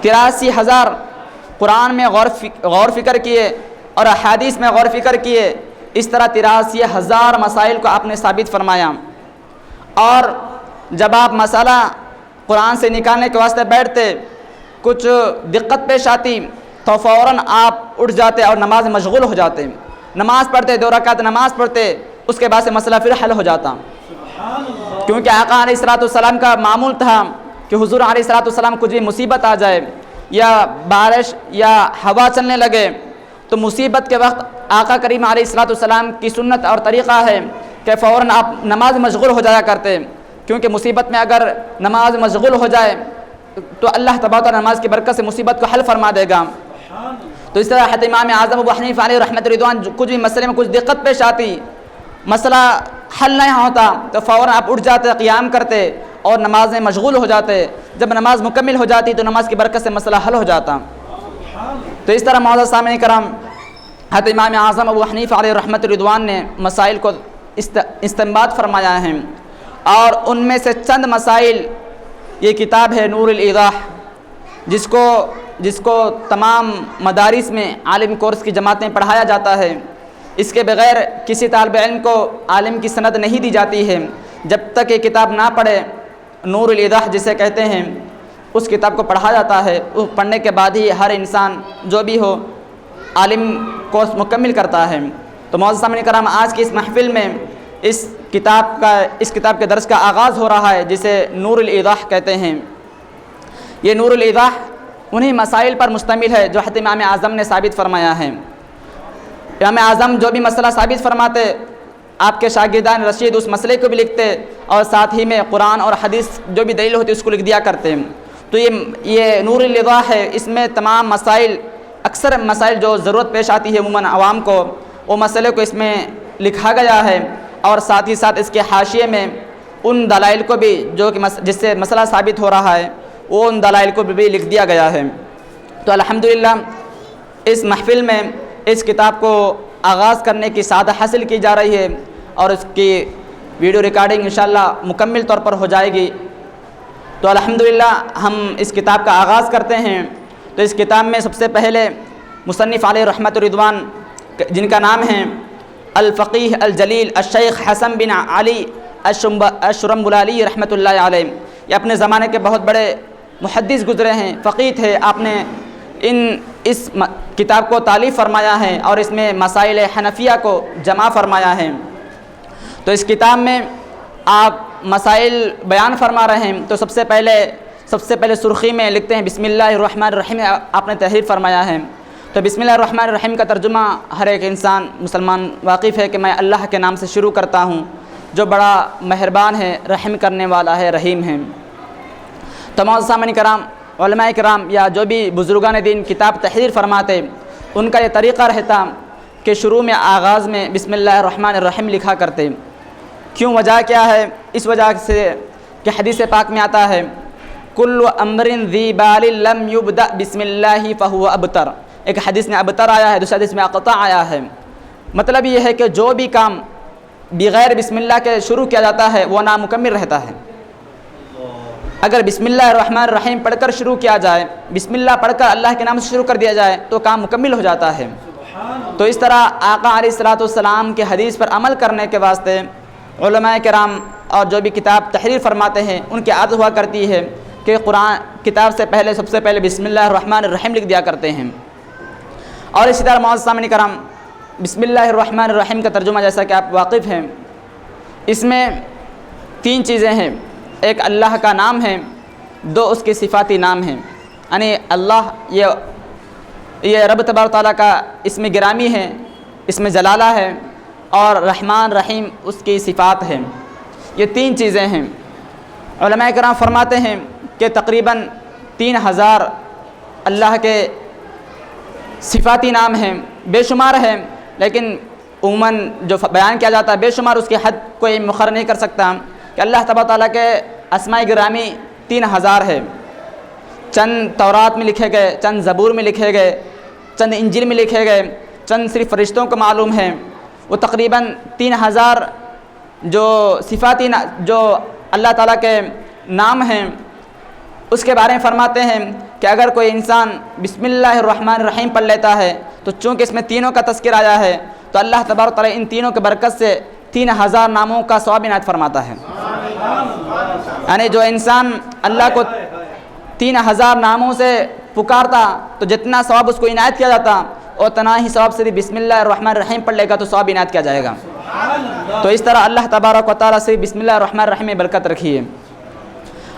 83,000 قرآن میں غور فکر کیے اور حدیث میں غور فکر کیے، اس طرح 83,000 مسائل کو آپ نے ثابت فرمایا۔ اور جب آپ مسئلہ قرآن سے نکالنے کے واسطے بیٹھتے، کچھ دقت پیش آتی تو فوراً آپ اٹھ جاتے اور نماز میں مشغول ہو جاتے، نماز پڑھتے، 2 رکعت نماز پڑھتے، اس کے بعد سے مسئلہ پھر حل ہو جاتا۔ کیونکہ آقا علیہ السلام کا معمول تھا کہ حضور علیہ السلام کچھ بھی مصیبت آ جائے یا بارش یا ہوا چلنے لگے تو مصیبت کے وقت آقا کریم علیہ السلام کی سنت اور طریقہ ہے کہ فوراً آپ نماز میں مشغول ہو جایا کرتے، کیونکہ مصیبت میں اگر نماز میں مشغول ہو جائے تو اللہ تبارک و تعالی نماز کی برکت سے مصیبت کو حل فرما دے گا۔ تو اس طرح حضرت امام اعظم ابو حنیفہ علیہ رحمۃ رضوان کچھ بھی مسئلے میں کچھ دقت پیش آتی، مسئلہ حل نہیں ہوتا تو فوراً آپ اٹھ جاتے، قیام کرتے اور نماز میں مشغول ہو جاتے۔ جب نماز مکمل ہو جاتی تو نماز کی برکت سے مسئلہ حل ہو جاتا۔ تو اس طرح معزز سامعین کرام، حضرت امام اعظم ابو حنیفہ علیہ رحمۃ رضوان نے مسائل کو استنباط فرمایا ہے، اور ان میں سے چند مسائل یہ کتاب ہے نور الایضاح، جس کو تمام مدارس میں عالم کورس کی جماعتیں پڑھایا جاتا ہے۔ اس کے بغیر کسی طالب علم کو عالم کی سند نہیں دی جاتی ہے جب تک یہ کتاب نہ پڑھے۔ نور الایضاح جسے کہتے ہیں، اس کتاب کو پڑھا جاتا ہے، وہ پڑھنے کے بعد ہی ہر انسان جو بھی ہو عالم کورس مکمل کرتا ہے۔ تو معزز سامعین کرام، آج کی اس محفل میں اس کتاب کے درس کا آغاز ہو رہا ہے جسے نور الایضاح کہتے ہیں۔ یہ نور الایضاح انہی مسائل پر مشتمل ہے جو حضرت امام اعظم نے ثابت فرمایا ہے۔ امام اعظم جو بھی مسئلہ ثابت فرماتے، آپ کے شاگردان رشید اس مسئلے کو بھی لکھتے اور ساتھ ہی میں قرآن اور حدیث جو بھی دلیل ہوتی اس کو لکھ دیا کرتے۔ تو یہ نور الایضاح ہے، اس میں تمام مسائل، اکثر مسائل جو ضرورت پیش آتی ہے عموماً عوام کو، وہ مسئلے کو اس میں لکھا گیا ہے، اور ساتھ ہی ساتھ اس کے حاشیے میں ان دلائل کو بھی جو کہ جس سے مسئلہ ثابت ہو رہا ہے وہ ان دلائل کو بھی لکھ دیا گیا ہے۔ تو الحمدللہ اس محفل میں اس کتاب کو آغاز کرنے کی سعادت حاصل کی جا رہی ہے، اور اس کی ویڈیو ریکارڈنگ انشاءاللہ مکمل طور پر ہو جائے گی۔ تو الحمدللہ ہم اس کتاب کا آغاز کرتے ہیں۔ تو اس کتاب میں سب سے پہلے مصنف علیہ رحمۃ رضوان، جن کا نام ہے الفقیہ الجلیل الشیخ حسن بن علی الشرمبلالی رحمۃ اللہ علیہ، یہ اپنے زمانے کے بہت بڑے محدث گزرے ہیں، فقیہ تھے۔ آپ نے اس کتاب کو تالیف فرمایا ہے اور اس میں مسائل حنفیہ کو جمع فرمایا ہے۔ تو اس کتاب میں آپ مسائل بیان فرما رہے ہیں۔ تو سب سے پہلے سرخی میں لکھتے ہیں بسم اللہ الرحمن الرحیم، آپ نے تحریر فرمایا ہے۔ تو بسم اللہ الرحمن الرحیم کا ترجمہ ہر ایک انسان مسلمان واقف ہے کہ میں اللہ کے نام سے شروع کرتا ہوں جو بڑا مہربان ہے، رحم کرنے والا ہے، رحیم ہے۔ تو معزز سامعین کرام، علماء کرام یا جو بھی بزرگان دین کتاب تحریر فرماتے، ان کا یہ طریقہ رہتا کہ شروع میں آغاز میں بسم اللہ الرحمن الرحیم لکھا کرتے۔ کیوں، وجہ کیا ہے؟ اس وجہ سے کہ حدیث پاک میں آتا ہے کل امر ذی بال لم یبدأ بسم اللہ فہو ابتر، ایک حدیث میں ابتر آیا ہے، دوسرے حدیث میں اقطع آیا ہے۔ مطلب یہ ہے کہ جو بھی کام بغیر بسم اللہ کے شروع کیا جاتا ہے وہ نامکمل رہتا ہے۔ اگر بسم اللہ الرحمن الرحیم پڑھ کر شروع کیا جائے، بسم اللہ پڑھ کر اللہ کے نام سے شروع کر دیا جائے تو کام مکمل ہو جاتا ہے۔ تو اس طرح آقا علیہ الصلوۃ والسلام کے حدیث پر عمل کرنے کے واسطے علماء کرام اور جو بھی کتاب تحریر فرماتے ہیں ان کی عادت ہوا کرتی ہے کہ قرآن کتاب سے پہلے سب سے پہلے بسم اللہ الرحمن الرحیم لکھ دیا کرتے ہیں۔ اور اسی طرح معزز سامعین کرام، بسم اللہ الرحمن الرحیم کا ترجمہ جیسا کہ آپ واقف ہیں، اس میں 3 چیزیں ہیں۔ ایک اللہ کا نام ہے، 2 اس کے صفاتی نام ہیں، یعنی اللہ یہ رب تبارک تعالیٰ کا اسم گرامی ہے، اسم جلالہ ہے، اور رحمان رحیم اس کی صفات ہیں۔ یہ 3 چیزیں ہیں۔ علماء کرام فرماتے ہیں کہ تقریباً 3000 اللہ کے صفاتی نام ہیں، بے شمار ہیں، لیکن عموماً جو بیان کیا جاتا ہے بے شمار، اس کی حد کوئی مقرر نہیں کر سکتا کہ اللہ تبارک تعالیٰ کے اسماء گرامی 3000 ہے۔ چند تورات میں لکھے گئے، چند زبور میں لکھے گئے، چند انجیل میں لکھے گئے، چند صرف فرشتوں کو معلوم ہیں۔ وہ تقریباً 3000 جو صفاتی جو اللہ تعالیٰ کے نام ہیں اس کے بارے میں فرماتے ہیں کہ اگر کوئی انسان بسم اللہ الرحمن الرحیم پڑھ لیتا ہے تو چونکہ اس میں تینوں کا تذکر آیا ہے تو اللہ تبارک تعالیٰ ان تینوں کے برکت سے 3000 ناموں کا ثواب عنایت فرماتا ہے۔ یعنی جو انسان اللہ کو 3000 ناموں سے پکارتا تو جتنا ثواب اس کو عنایت کیا جاتا اتنا ہی ثواب صرف بسم اللہ الرحمن الرحیم پڑھ لے گا تو ثواب عنایت کیا جائے گا۔ تو اس طرح اللہ تبارک و تعالیٰ سے بسم اللہ الرحمن الرحیم میں برکت رکھی ہے۔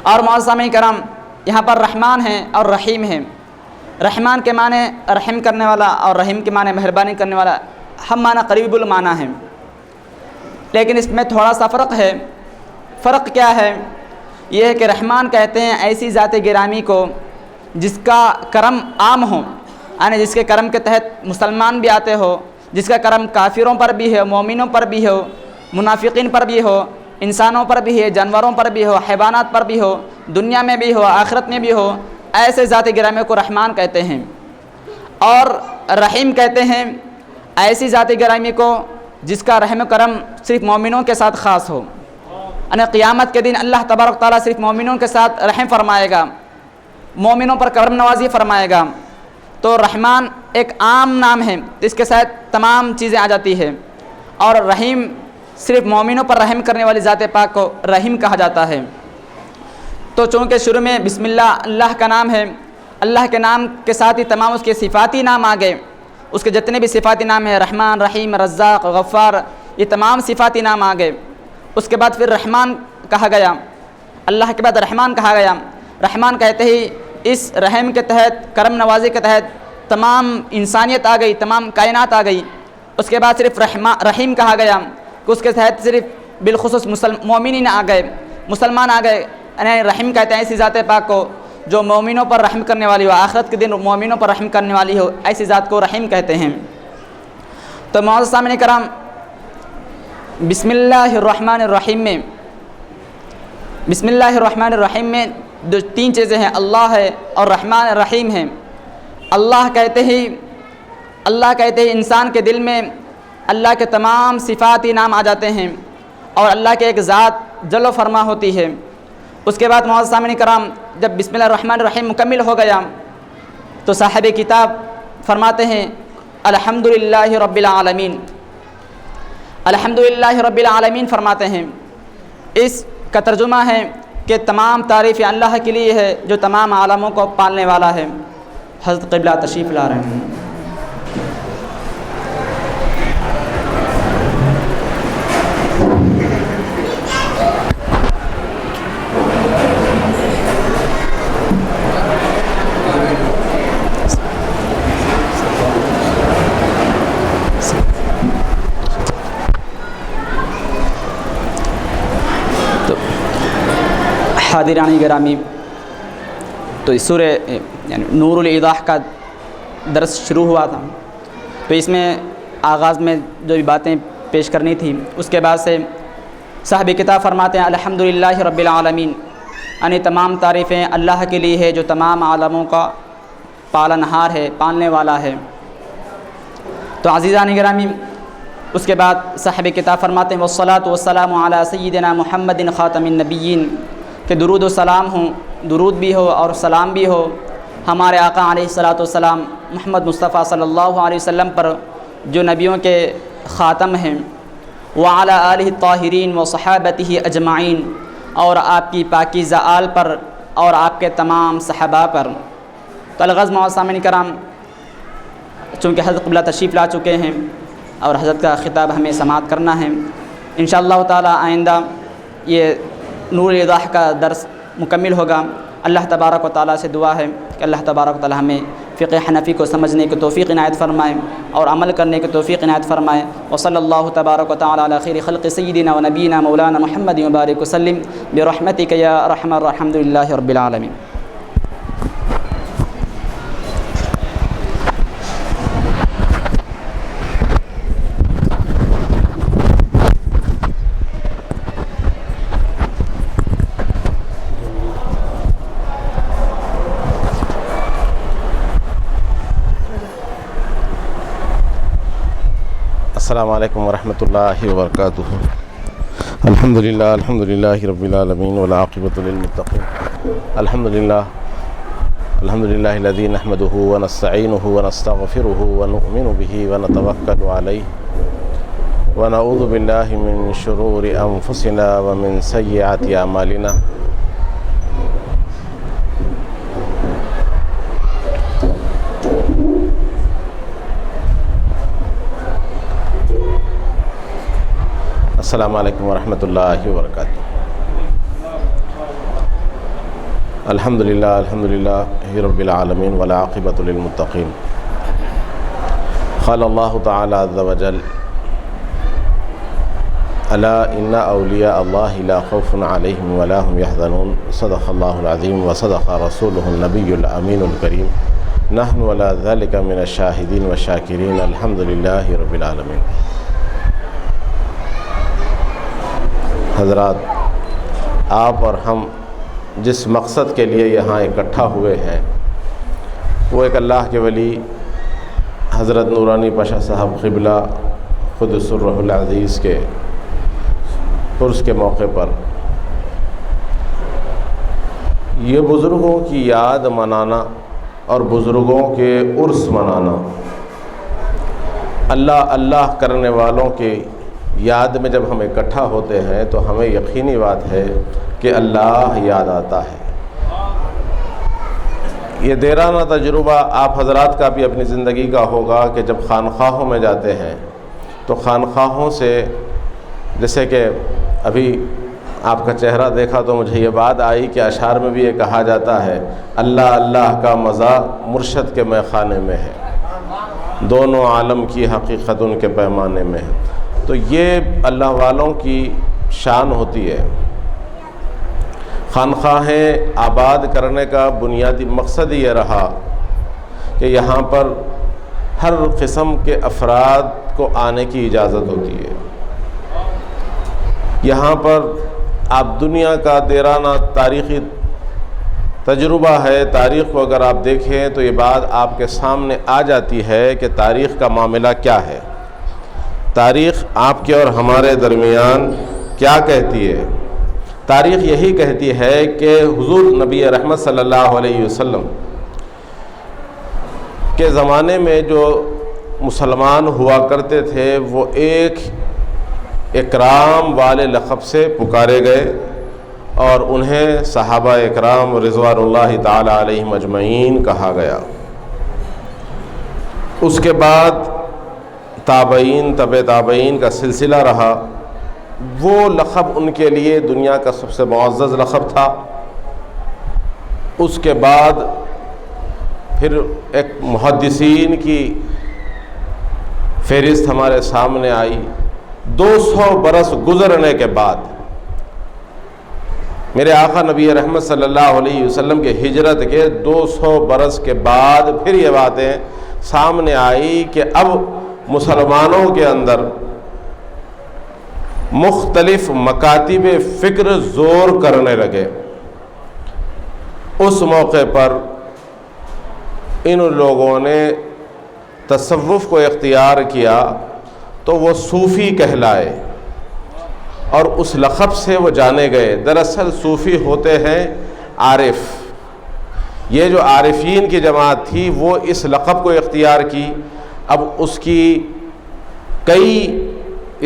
اور معزز سامعین کرام، یہاں پر رحمان ہیں اور رحیم ہیں۔ رحمان کے معنی رحم کرنے والا اور رحیم کے معنی مہربانی کرنے والا، ہم معنی قریب المعنی ہیں، لیکن اس میں تھوڑا سا فرق ہے۔ فرق کیا ہے؟ یہ ہے کہ رحمان کہتے ہیں ایسی ذات گرامی کو جس کا کرم عام ہو، یعنی جس کے کرم کے تحت مسلمان بھی آتے ہو، جس کا کرم کافروں پر بھی ہے، مومنوں پر بھی ہو، منافقین پر بھی ہو، انسانوں پر بھی ہے، جانوروں پر بھی ہو، حیوانات پر بھی ہو، دنیا میں بھی ہو، آخرت میں بھی ہو، ایسے ذات گرامی کو رحمان کہتے ہیں۔ اور رحیم کہتے ہیں ایسی ذات گرامی کو جس کا رحم و کرم صرف مومنوں کے ساتھ خاص ہو، یعنی قیامت کے دن اللہ تبارک تعالیٰ صرف مومنوں کے ساتھ رحم فرمائے گا، مومنوں پر کرم نوازی فرمائے گا۔ تو رحمان ایک عام نام ہے جس کے ساتھ تمام چیزیں آ جاتی ہے، اور رحیم صرف مومنوں پر رحم کرنے والی ذات پاک کو رحیم کہا جاتا ہے۔ تو چونکہ شروع میں بسم اللہ اللہ کا نام ہے، اللہ کے نام کے ساتھ ہی تمام اس کے صفاتی نام آ گئے، اس کے جتنے بھی صفاتی نام ہیں رحمان رحیم رزاق غفار، یہ تمام صفاتی نام آ گئے۔ اس کے بعد پھر رحمان کہا گیا، اللہ کے بعد رحمان کہا گیا۔ رحمان کہتے ہی اس رحم کے تحت، کرم نوازی کے تحت تمام انسانیت آ گئی، تمام کائنات آ گئی۔ اس کے بعد صرف رحیم کہا گیا کہ اس کے تحت صرف بالخصوص مومنین آ گئے، مسلمان آ گئے۔ یعنی رحیم کہتے ہیں ایسی ذات پاک کو جو مومنوں پر رحم کرنے والی ہو، آخرت کے دن مومنوں پر رحم کرنے والی ہو، ایسی ذات کو رحیم کہتے ہیں۔ تو معزز سامعین کرام، بسم اللہ الرحمن الرحیم میں بسم اللہ الرحمن الرحیم میں 3 چیزیں ہیں، اللہ ہے اور رحمان الرحیم ہے۔ اللہ کہتے ہی انسان کے دل میں اللہ کے تمام صفاتی نام آ جاتے ہیں اور اللہ کے ایک ذات جلو فرما ہوتی ہے۔ اس کے بعد معزز سامعین کرام، جب بسم اللہ الرحمن الرحیم مکمل ہو گیا تو صاحب کتاب فرماتے ہیں الحمدللہ رب العالمین، الحمدللہ رب العالمین فرماتے ہیں۔ اس کا ترجمہ ہے کہ تمام تعریف اللہ کے لیے ہے جو تمام عالموں کو پالنے والا ہے۔ حضرت قبلہ تشریف لا رہے ہیں۔ حاضران گرامی، تو اس سورہ یعنی نور الایضاح کا درس شروع ہوا تھا، تو اس میں آغاز میں جو بھی باتیں پیش کرنی تھی اس کے بعد سے صاحب کتاب فرماتے ہیں الحمدللہ رب العالمین، یعنی تمام تعریفیں اللہ کے لیے ہے جو تمام عالموں کا پالنہار ہے، پالنے والا ہے۔ تو عزیزان گرامی، اس کے بعد صاحب کتاب فرماتے ہیں والصلاۃ والسلام علی سیدنا محمد خاتم النبیین کہ درود و سلام ہوں، درود بھی ہو اور سلام بھی ہو ہمارے آقا علیہ الصلاۃ والسلام محمد مصطفیٰ صلی اللہ علیہ وسلم پر جو نبیوں کے خاتم ہیں، وعلی آلہ الطاہرین و صحابتہ اجمعین، اور آپ کی پاکیزہ آل پر اور آپ کے تمام صحابہ پر۔ تو الغرض سامعین کرام، چونکہ حضرت قبلہ تشریف لا چکے ہیں اور حضرت کا خطاب ہمیں سماعت کرنا ہے، انشاءاللہ تعالی آئندہ یہ نور الایضاح کا درس مکمل ہوگا۔ اللہ تبارک و تعالیٰ سے دعا ہے کہ اللہ تبارک و تعالیٰ ہمیں فقہ حنفی کو سمجھنے کی توفیق عنایت فرمائے اور عمل کرنے کی توفیق عنایت فرمائے۔ وصلی اللہ تبارک و تعالیٰ علی خیر خلق سیدنا و نبینا مولانا محمد مبارک وسلم برحمتک یا ارحم الراحمین، الحمد للہ رب العالمین۔ السلام علیکم ورحمۃ اللہ وبرکاتہ۔ الحمدللہ رب العالمین والعاقبۃ للمتقین۔ الحمدللہ الذی نحمدہ ونستعینہ ونستغفرہ ونؤمن بہ ونتوکل علیہ ونعوذ باللہ من شرور انفسنا ومن سیئات اعمالنا۔ السلام علیکم ورحمۃ اللہ وبرکاتہ۔ الحمدللہ رب العالمین والعاقبۃ للمتقین۔ قال اللہ تعالی عز وجل الا ان اولیاء اللہ لا خوف علیہم ولا هم يحزنون، صدق اللہ العظیم وصدق رسولہ النبی الامین الکریم، نحن ولا ذلک من الشاہدین والشاکرین، الحمدللہ رب العالمین۔ حضرات، آپ اور ہم جس مقصد کے لیے یہاں اکٹھا ہوئے ہیں وہ ایک اللہ کے ولی حضرت نورانی پاشا صاحب قبلہ قدس الروح العزیز کے عرس کے موقع پر یہ بزرگوں کی یاد منانا اور بزرگوں کے عرس منانا، اللہ اللہ کرنے والوں کے یاد میں جب ہم اکٹھا ہوتے ہیں تو ہمیں یقینی بات ہے کہ اللہ یاد آتا ہے۔ یہ دیرانہ تجربہ آپ حضرات کا بھی اپنی زندگی کا ہوگا کہ جب خانقاہوں میں جاتے ہیں تو خانقاہوں سے، جیسے کہ ابھی آپ کا چہرہ دیکھا تو مجھے یہ بات آئی کہ اشعار میں بھی یہ کہا جاتا ہے اللہ اللہ کا مزہ مرشد کے میخانے میں ہے، دونوں عالم کی حقیقت ان کے پیمانے میں ہے۔ تو یہ اللہ والوں کی شان ہوتی ہے۔ خانقاہیں آباد کرنے کا بنیادی مقصد یہ رہا کہ یہاں پر ہر قسم کے افراد کو آنے کی اجازت ہوتی ہے۔ یہاں پر آپ دنیا کا دیرانہ تاریخی تجربہ ہے، تاریخ کو اگر آپ دیکھیں تو یہ بات آپ کے سامنے آ جاتی ہے کہ تاریخ کا معاملہ کیا ہے، تاریخ آپ کے اور ہمارے درمیان کیا کہتی ہے۔ تاریخ یہی کہتی ہے کہ حضور نبی رحمت صلی اللہ علیہ وسلم کے زمانے میں جو مسلمان ہوا کرتے تھے وہ ایک اکرام والے لقب سے پکارے گئے اور انہیں صحابہ اکرام رضوان اللہ تعالی علیہم اجمعین کہا گیا۔ اس کے بعد تابعین، تبع تابعین کا سلسلہ رہا۔ وہ لقب ان کے لیے دنیا کا سب سے معزز لقب تھا۔ اس کے بعد پھر ایک محدثین کی فہرست ہمارے سامنے آئی۔ 200 برس گزرنے کے بعد میرے آقا نبی رحمت صلی اللہ علیہ وسلم کے ہجرت کے 200 برس کے بعد پھر یہ باتیں سامنے آئی کہ اب مسلمانوں کے اندر مختلف مکاتب فکر زور کرنے لگے۔ اس موقع پر ان لوگوں نے تصوف کو اختیار کیا تو وہ صوفی کہلائے، اور اس لقب سے وہ جانے گئے۔ دراصل صوفی ہوتے ہیں عارف۔ یہ جو عارفین کی جماعت تھی وہ اس لقب کو اختیار کی۔ اب اس کی کئی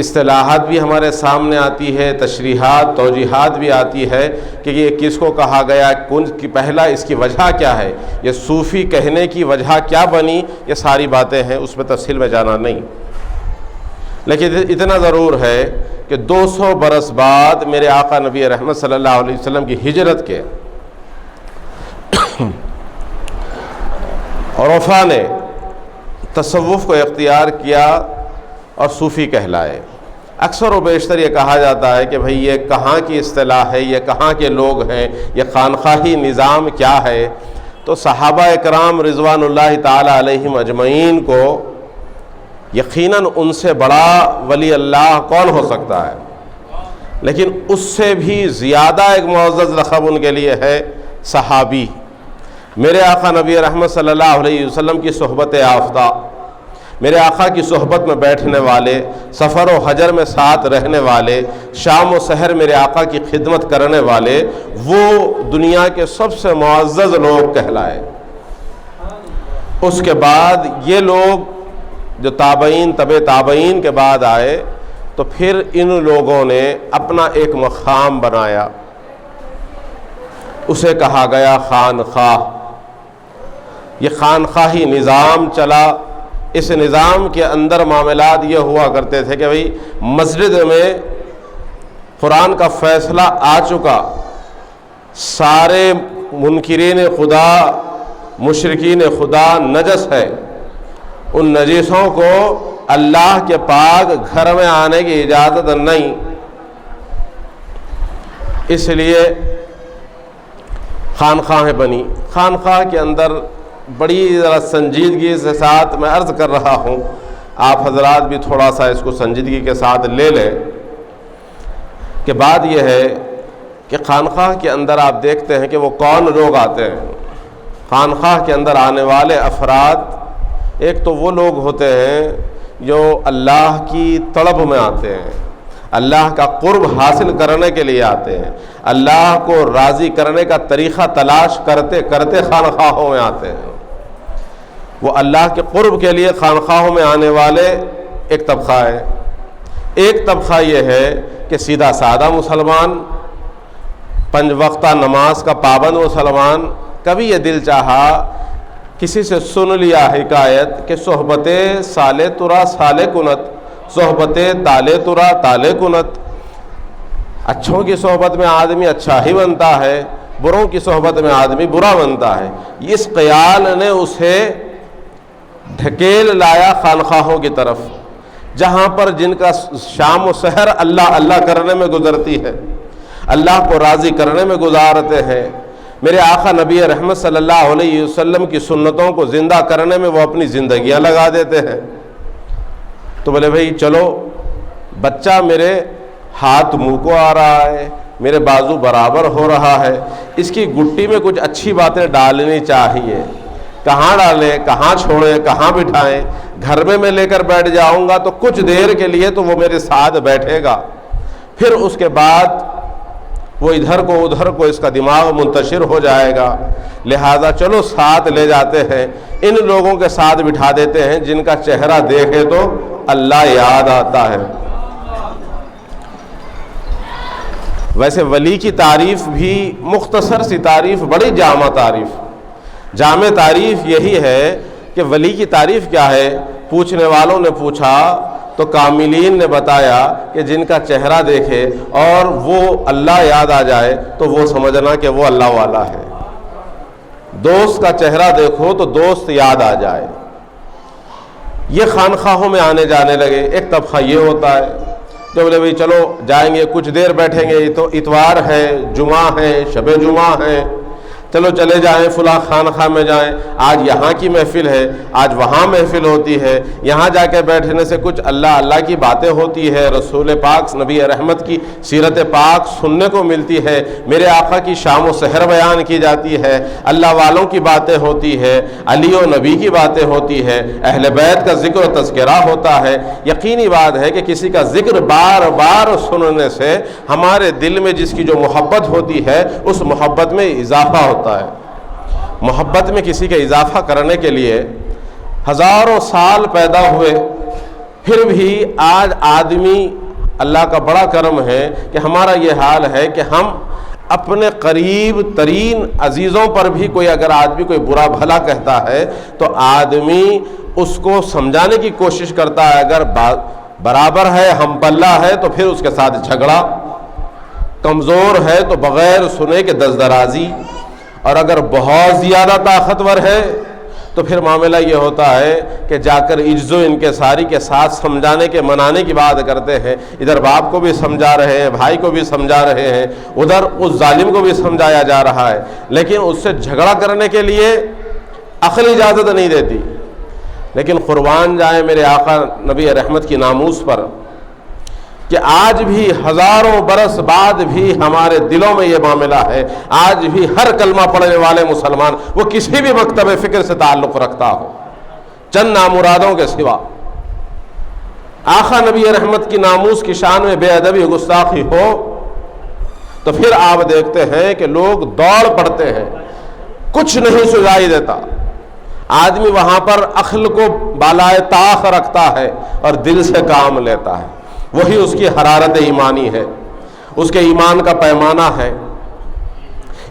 اصطلاحات بھی ہمارے سامنے آتی ہے، تشریحات، توجیحات بھی آتی ہے کہ یہ کس کو کہا گیا، کون کی پہلا اس کی وجہ کیا ہے، یہ صوفی کہنے کی وجہ کیا بنی، یہ ساری باتیں ہیں، اس میں تفصیل میں جانا نہیں۔ لیکن اتنا ضرور ہے کہ 200 برس بعد میرے آقا نبی رحمت صلی اللہ علیہ وسلم کی ہجرت کے عرفا نے تصوف کو اختیار کیا اور صوفی کہلائے۔ اکثر و بیشتر یہ کہا جاتا ہے کہ بھئی یہ کہاں کی اصطلاح ہے، یہ کہاں کے لوگ ہیں، یہ خانقاہی نظام کیا ہے؟ تو صحابہ اکرام رضوان اللہ تعالی علیہم اجمعین کو یقیناً ان سے بڑا ولی اللہ کون ہو سکتا ہے، لیکن اس سے بھی زیادہ ایک معزز لقب ان کے لیے ہے صحابی۔ میرے آقا نبی رحمت صلی اللہ علیہ وسلم کی صحبت یافتہ، میرے آقا کی صحبت میں بیٹھنے والے، سفر و حجر میں ساتھ رہنے والے، شام و سحر میرے آقا کی خدمت کرنے والے، وہ دنیا کے سب سے معزز لوگ کہلائے۔ اس کے بعد یہ لوگ جو تابعین تبع تابعین کے بعد آئے تو پھر ان لوگوں نے اپنا ایک مقام بنایا، اسے کہا گیا خانقاہ۔ یہ خانقاہی نظام چلا۔ اس نظام کے اندر معاملات یہ ہوا کرتے تھے کہ بھئی مسجد میں قرآن کا فیصلہ آ چکا، سارے منکرین خدا، مشرکین خدا نجس ہے، ان نجیسوں کو اللہ کے پاک گھر میں آنے کی اجازت نہیں، اس لیے خانقاہیں بنی۔ خانقاہ کے اندر بڑی ذرا سنجیدگی کے ساتھ میں عرض کر رہا ہوں، آپ حضرات بھی تھوڑا سا اس کو سنجیدگی کے ساتھ لے لیں کہ بات یہ ہے کہ خانقاہ کے اندر آپ دیکھتے ہیں کہ وہ کون لوگ آتے ہیں۔ خانقاہ کے اندر آنے والے افراد ایک تو وہ لوگ ہوتے ہیں جو اللہ کی طلب میں آتے ہیں، اللہ کا قرب حاصل کرنے کے لیے آتے ہیں، اللہ کو راضی کرنے کا طریقہ تلاش کرتے کرتے خانقاہوں میں آتے ہیں۔ وہ اللہ کے قرب کے لیے خانقاہوں میں آنے والے ایک طبقہ ہے۔ ایک طبقہ یہ ہے کہ سیدھا سادہ مسلمان، 5 وقتہ نماز کا پابند مسلمان، کبھی یہ دل چاہا کسی سے سن لیا حکایت کہ صحبت سالے ترا سالے کنت، صحبت تالے ترا تالے کنت، اچھوں کی صحبت میں آدمی اچھا ہی بنتا ہے، بروں کی صحبت میں آدمی برا بنتا ہے۔ اس خیال نے اسے ڈھکیل لایا خانقاہوں کی طرف، جہاں پر جن کا شام و سحر اللہ اللہ کرنے میں گزرتی ہے، اللہ کو راضی کرنے میں گزارتے ہیں۔ میرے آقا نبی رحمت صلی اللہ علیہ وسلم کی سنتوں کو زندہ کرنے میں وہ اپنی زندگیاں لگا دیتے ہیں۔ تو بولے بھئی چلو، بچہ میرے ہاتھ منہ کو آ رہا ہے، میرے بازو برابر ہو رہا ہے، اس کی گٹی میں کچھ اچھی باتیں ڈالنی چاہیے، کہاں ڈالیں، کہاں چھوڑیں، کہاں بٹھائیں؟ گھر میں لے کر بیٹھ جاؤں گا تو کچھ دیر کے لیے تو وہ میرے ساتھ بیٹھے گا، پھر اس کے بعد وہ ادھر کو ادھر کو اس کا دماغ منتشر ہو جائے گا، لہذا چلو ساتھ لے جاتے ہیں، ان لوگوں کے ساتھ بٹھا دیتے ہیں جن کا چہرہ دیکھے تو اللہ یاد آتا ہے۔ ویسے ولی کی تعریف بھی مختصر سی تعریف، بڑی جامع تعریف یہی ہے کہ ولی کی تعریف کیا ہے؟ پوچھنے والوں نے پوچھا تو کاملین نے بتایا کہ جن کا چہرہ دیکھے اور وہ اللہ یاد آ جائے تو وہ سمجھنا کہ وہ اللہ والا ہے۔ دوست کا چہرہ دیکھو تو دوست یاد آ جائے۔ یہ خانقاہوں میں آنے جانے لگے۔ ایک طبقہ یہ ہوتا ہے جو بولے بھئی چلو جائیں گے، کچھ دیر بیٹھیں گے، تو اتوار ہے، جمعہ ہے، شب جمعہ ہے، چلو چلے جائیں فلاں خانقاہ میں جائیں، آج یہاں کی محفل ہے، آج وہاں محفل ہوتی ہے، یہاں جا کے بیٹھنے سے کچھ اللہ کی باتیں ہوتی ہے، رسول پاک نبی رحمت کی سیرت پاک سننے کو ملتی ہے، میرے آقا کی شام و سحر بیان کی جاتی ہے، اللہ والوں کی باتیں ہوتی ہے، علی و نبی کی باتیں ہوتی ہے، اہل بیت کا ذکر و تذکرہ ہوتا ہے۔ یقینی بات ہے کہ کسی کا ذکر بار بار سننے سے ہمارے دل میں جس کی جو محبت ہوتی ہے اس محبت میں اضافہ ہوتا ہے۔ محبت میں کسی کا اضافہ کرنے کے لیے ہزاروں سال پیدا ہوئے، پھر بھی آج آدمی، اللہ کا بڑا کرم ہے کہ ہمارا یہ حال ہے کہ ہم اپنے قریب ترین عزیزوں پر بھی کوئی اگر آدمی کوئی برا بھلا کہتا ہے تو آدمی اس کو سمجھانے کی کوشش کرتا ہے، اگر برابر ہے، ہم پلہ ہے تو پھر اس کے ساتھ جھگڑا، کمزور ہے تو بغیر سنے کے دست درازی، اور اگر بہت زیادہ طاقتور ہے تو پھر معاملہ یہ ہوتا ہے کہ جا کر عجز و انکساری کے ساتھ سمجھانے کے منانے کی بات کرتے ہیں، ادھر باپ کو بھی سمجھا رہے ہیں، بھائی کو بھی سمجھا رہے ہیں، ادھر اس ظالم کو بھی سمجھایا جا رہا ہے، لیکن اس سے جھگڑا کرنے کے لیے عقل اجازت نہیں دیتی۔ لیکن قربان جائیں میرے آقا نبی رحمت کی ناموس پر کہ آج بھی ہزاروں برس بعد بھی ہمارے دلوں میں یہ معاملہ ہے، آج بھی ہر کلمہ پڑھنے والے مسلمان وہ کسی بھی مکتب فکر سے تعلق رکھتا ہو، چند نامرادوں کے سوا، آقا نبی رحمت کی ناموس کی شان میں بے ادبی گستاخی ہو تو پھر آپ دیکھتے ہیں کہ لوگ دوڑ پڑتے ہیں، کچھ نہیں سجائی دیتا، آدمی وہاں پر عقل کو بالائے طاق رکھتا ہے اور دل سے کام لیتا ہے، وہی اس کی حرارت ایمانی ہے، اس کے ایمان کا پیمانہ ہے۔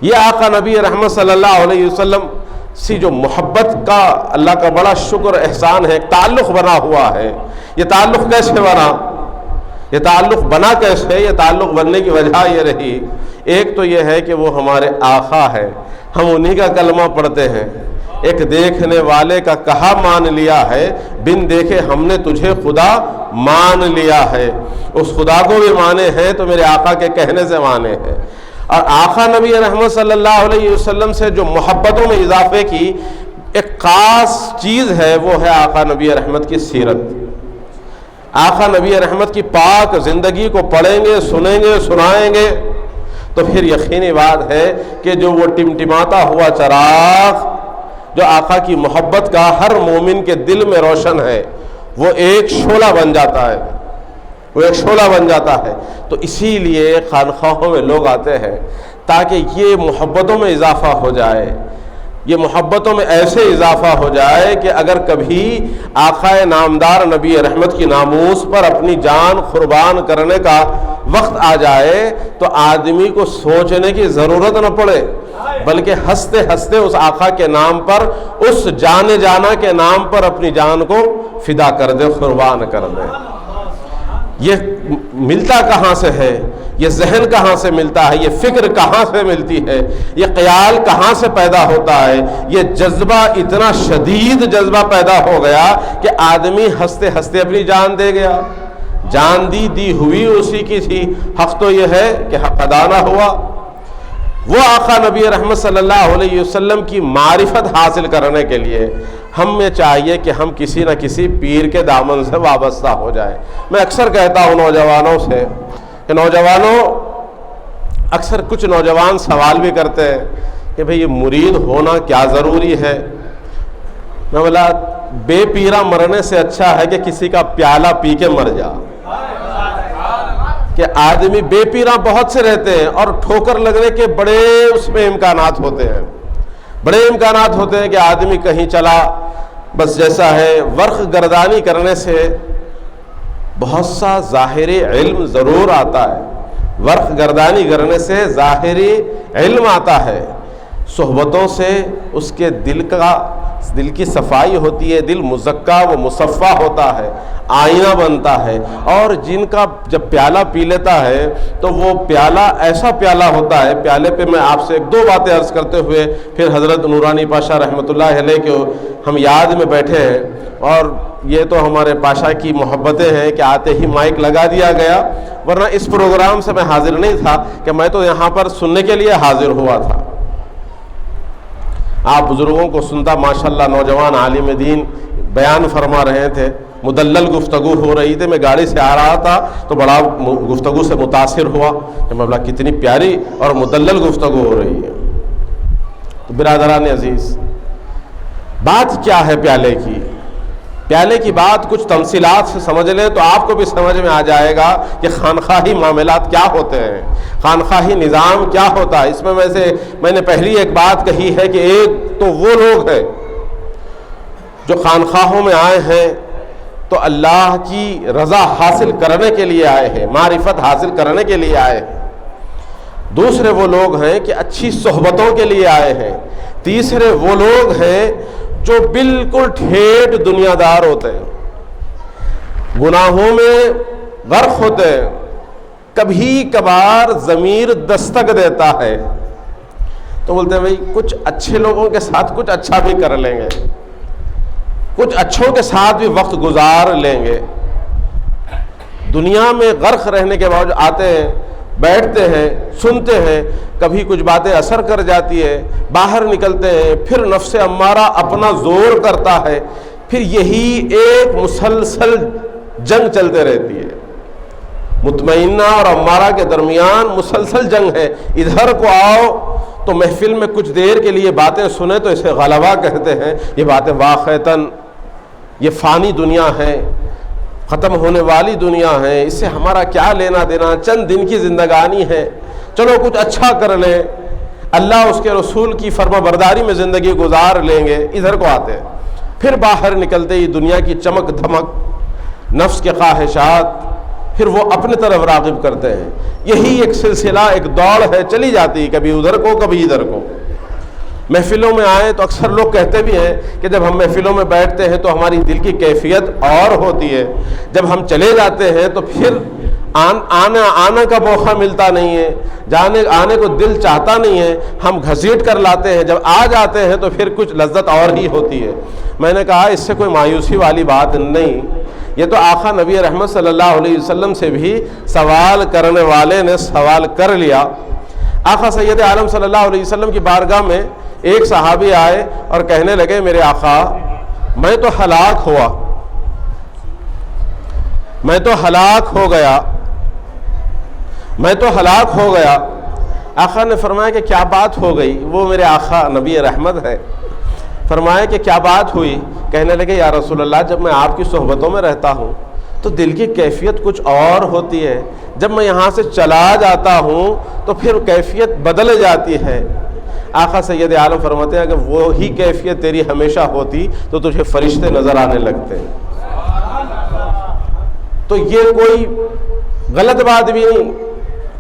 یہ آقا نبی رحمت صلی اللہ علیہ وسلم سی جو محبت کا اللہ کا بڑا شکر احسان ہے، تعلق بنا ہوا ہے۔ یہ تعلق کیسے بنا؟ یہ تعلق بنا کیسے؟ یہ تعلق بننے کی وجہ یہ رہی، ایک تو یہ ہے کہ وہ ہمارے آقا ہے، ہم انہی کا کلمہ پڑھتے ہیں، ایک دیکھنے والے کا کہا مان لیا ہے، بن دیکھے ہم نے تجھے خدا مان لیا ہے، اس خدا کو بھی مانے ہیں تو میرے آقا کے کہنے سے مانے ہیں۔ اور آقا نبی رحمت صلی اللہ علیہ وسلم سے جو محبتوں میں اضافے کی ایک خاص چیز ہے وہ ہے آقا نبی رحمت کی سیرت۔ آقا نبی رحمت کی پاک زندگی کو پڑھیں گے، سنیں گے، سنائیں گے تو پھر یقینی بات ہے کہ جو وہ ٹمٹماتا ہوا چراغ جو آقا کی محبت کا ہر مومن کے دل میں روشن ہے وہ ایک شعلہ بن جاتا ہے، وہ ایک شعلہ بن جاتا ہے۔ تو اسی لیے خانقاہوں میں لوگ آتے ہیں تاکہ یہ محبتوں میں اضافہ ہو جائے، یہ محبتوں میں ایسے اضافہ ہو جائے کہ اگر کبھی آقا نامدار نبی رحمت کی ناموس پر اپنی جان قربان کرنے کا وقت آ جائے تو آدمی کو سوچنے کی ضرورت نہ پڑے، بلکہ ہنستے ہنستے اس آقا کے نام پر، اس جانے جانا کے نام پر اپنی جان کو فدا کر دے، قربان کر دے۔ یہ ملتا کہاں سے ہے؟ یہ ذہن کہاں سے ملتا ہے؟ یہ فکر کہاں سے ملتی ہے؟ یہ خیال کہاں سے پیدا ہوتا ہے؟ یہ جذبہ اتنا شدید جذبہ پیدا ہو گیا کہ آدمی ہنستے ہنستے اپنی جان دے گیا۔ جان دی ہوئی اسی کی تھی، حق تو یہ ہے کہ حق ادا نہ ہوا۔ وہ آقا نبی رحمت صلی اللہ علیہ وسلم کی معرفت حاصل کرنے کے لیے ہمیں چاہیے کہ ہم کسی نہ کسی پیر کے دامن سے وابستہ ہو جائیں۔ میں اکثر کہتا ہوں نوجوانوں سے کہ نوجوانوں، اکثر کچھ نوجوان سوال بھی کرتے ہیں کہ بھئی یہ مرید ہونا کیا ضروری ہے؟ میں بولا بے پیرا مرنے سے اچھا ہے کہ کسی کا پیالہ پی کے مر جا۔ کہ آدمی بے پیرا بہت سے رہتے ہیں اور ٹھوکر لگنے کے بڑے اس میں امکانات ہوتے ہیں، بڑے امکانات ہوتے ہیں کہ آدمی کہیں چلا بس جیسا ہے۔ ورق گردانی کرنے سے بہت سا ظاہری علم ضرور آتا ہے، ورق گردانی کرنے سے ظاہری علم آتا ہے، صحبتوں سے اس کے دل کی صفائی ہوتی ہے، دل مزکا و مصفا ہوتا ہے، آئینہ بنتا ہے۔ اور جن کا جب پیالہ پی لیتا ہے تو وہ پیالہ ایسا پیالہ ہوتا ہے، پیالے پہ میں آپ سے ایک دو باتیں عرض کرتے ہوئے پھر حضرت نورانی پاشا رحمۃ اللہ علیہ کے ہم یاد میں بیٹھے ہیں، اور یہ تو ہمارے پاشا کی محبتیں ہیں کہ آتے ہی مائک لگا دیا گیا، ورنہ اس پروگرام سے میں حاضر نہیں تھا کہ میں تو یہاں پر سننے کے لیے حاضر ہوا تھا۔ آپ بزرگوں کو سنتا ماشاءاللہ نوجوان عالم دین بیان فرما رہے تھے، مدلل گفتگو ہو رہی تھی، میں گاڑی سے آ رہا تھا تو بڑا گفتگو سے متاثر ہوا کہ میں بولا کتنی پیاری اور مدلل گفتگو ہو رہی ہے۔ تو برادران عزیز، بات کیا ہے پیالے کی؟ پیالے کی بات کچھ تمثیلات سے سمجھ لیں تو آپ کو بھی سمجھ میں آ جائے گا کہ خانقاہی معاملات کیا ہوتے ہیں، خانقاہی نظام کیا ہوتا ہے۔ اس میں میں نے پہلی ایک بات کہی ہے کہ ایک تو وہ لوگ ہیں جو خانقاہوں میں آئے ہیں تو اللہ کی رضا حاصل کرنے کے لیے آئے ہیں، معرفت حاصل کرنے کے لیے آئے ہیں۔ دوسرے وہ لوگ ہیں کہ اچھی صحبتوں کے لیے آئے ہیں۔ تیسرے وہ لوگ ہیں جو بالکل ٹھیٹ دنیا دار ہوتے ہیں، گناہوں میں غرق ہوتے ہیں، کبھی کبھار ضمیر دستک دیتا ہے تو بولتے ہیں بھائی کچھ اچھے لوگوں کے ساتھ کچھ اچھا بھی کر لیں گے، کچھ اچھوں کے ساتھ بھی وقت گزار لیں گے۔ دنیا میں غرق رہنے کے باوجود آتے ہیں، بیٹھتے ہیں، سنتے ہیں، کبھی کچھ باتیں اثر کر جاتی ہے، باہر نکلتے ہیں، پھر نفس امارہ اپنا زور کرتا ہے، پھر یہی ایک مسلسل جنگ چلتے رہتی ہے۔ مطمئنہ اور امارہ کے درمیان مسلسل جنگ ہے۔ ادھر کو آؤ تو محفل میں کچھ دیر کے لیے باتیں سنیں تو اسے غلبہ کہتے ہیں۔ یہ باتیں واقعتاً یہ فانی دنیا ہے، ختم ہونے والی دنیا ہے، اس سے ہمارا کیا لینا دینا، چند دن کی زندگانی ہے، چلو کچھ اچھا کر لیں، اللہ اس کے رسول کی فرما برداری میں زندگی گزار لیں گے۔ ادھر کو آتے ہیں، پھر باہر نکلتے ہی دنیا کی چمک دھمک، نفس کے خواہشات، پھر وہ اپنے طرف راغب کرتے ہیں۔ یہی ایک سلسلہ، ایک دوڑ ہے، چلی جاتی، کبھی ادھر کو کبھی ادھر کو۔ محفلوں میں آئیں تو اکثر لوگ کہتے بھی ہیں کہ جب ہم محفلوں میں بیٹھتے ہیں تو ہماری دل کی کیفیت اور ہوتی ہے، جب ہم چلے جاتے ہیں تو پھر آنے کا موقع ملتا نہیں ہے، آنے کو دل چاہتا نہیں ہے، ہم گھسیٹ کر لاتے ہیں، جب آ جاتے ہیں تو پھر کچھ لذت اور ہی ہوتی ہے۔ میں نے کہا اس سے کوئی مایوسی والی بات نہیں، یہ تو آقا نبی رحمت صلی اللہ علیہ وسلم سے بھی سوال کرنے والے نے سوال کر لیا۔ آقا سید عالم صلی اللہ علیہ وسلم کی بارگاہ میں ایک صحابی آئے اور کہنے لگے میرے آقا میں تو ہلاک ہوا، میں تو ہلاک ہو گیا، میں تو ہلاک ہو گیا۔ آقا نے فرمایا کہ کیا بات ہو گئی؟ وہ میرے آقا نبی رحمت ہے، فرمایا کہ کیا بات ہوئی؟ کہنے لگے یا رسول اللہ جب میں آپ کی صحبتوں میں رہتا ہوں تو دل کی کیفیت کچھ اور ہوتی ہے، جب میں یہاں سے چلا جاتا ہوں تو پھر کیفیت بدل جاتی ہے۔ آقا سید عالم فرماتے ہیں کہ وہی کیفیت تیری ہمیشہ ہوتی تو تجھے فرشتے نظر آنے لگتے۔ تو یہ کوئی غلط بات بھی نہیں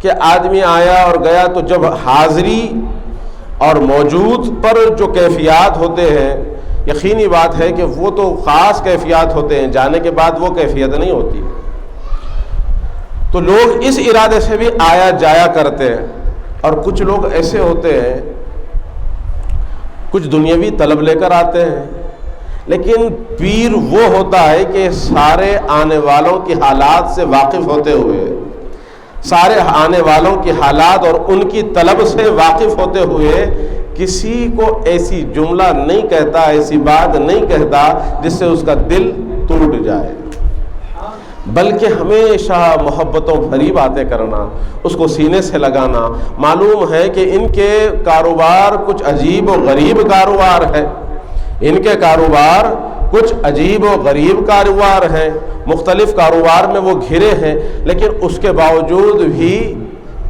کہ آدمی آیا اور گیا، تو جب حاضری اور موجود پر جو کیفیات ہوتے ہیں یقینی بات ہے کہ وہ تو خاص کیفیات ہوتے ہیں، جانے کے بعد وہ کیفیت نہیں ہوتی۔ تو لوگ اس ارادے سے بھی آیا جایا کرتے ہیں، اور کچھ لوگ ایسے ہوتے ہیں کچھ دنیاوی طلب لے کر آتے ہیں، لیکن پیر وہ ہوتا ہے کہ سارے آنے والوں کی حالات سے واقف ہوتے ہوئے، سارے آنے والوں کی حالات اور ان کی طلب سے واقف ہوتے ہوئے کسی کو ایسی جملہ نہیں کہتا، ایسی بات نہیں کہتا جس سے اس کا دل ٹوٹ جائے، بلکہ ہمیشہ محبتوں بھری باتیں کرنا، اس کو سینے سے لگانا۔ معلوم ہے کہ ان کے کاروبار کچھ عجیب و غریب کاروبار ہے، ان کے کاروبار کچھ عجیب و غریب کاروبار ہیں، مختلف کاروبار میں وہ گھرے ہیں، لیکن اس کے باوجود بھی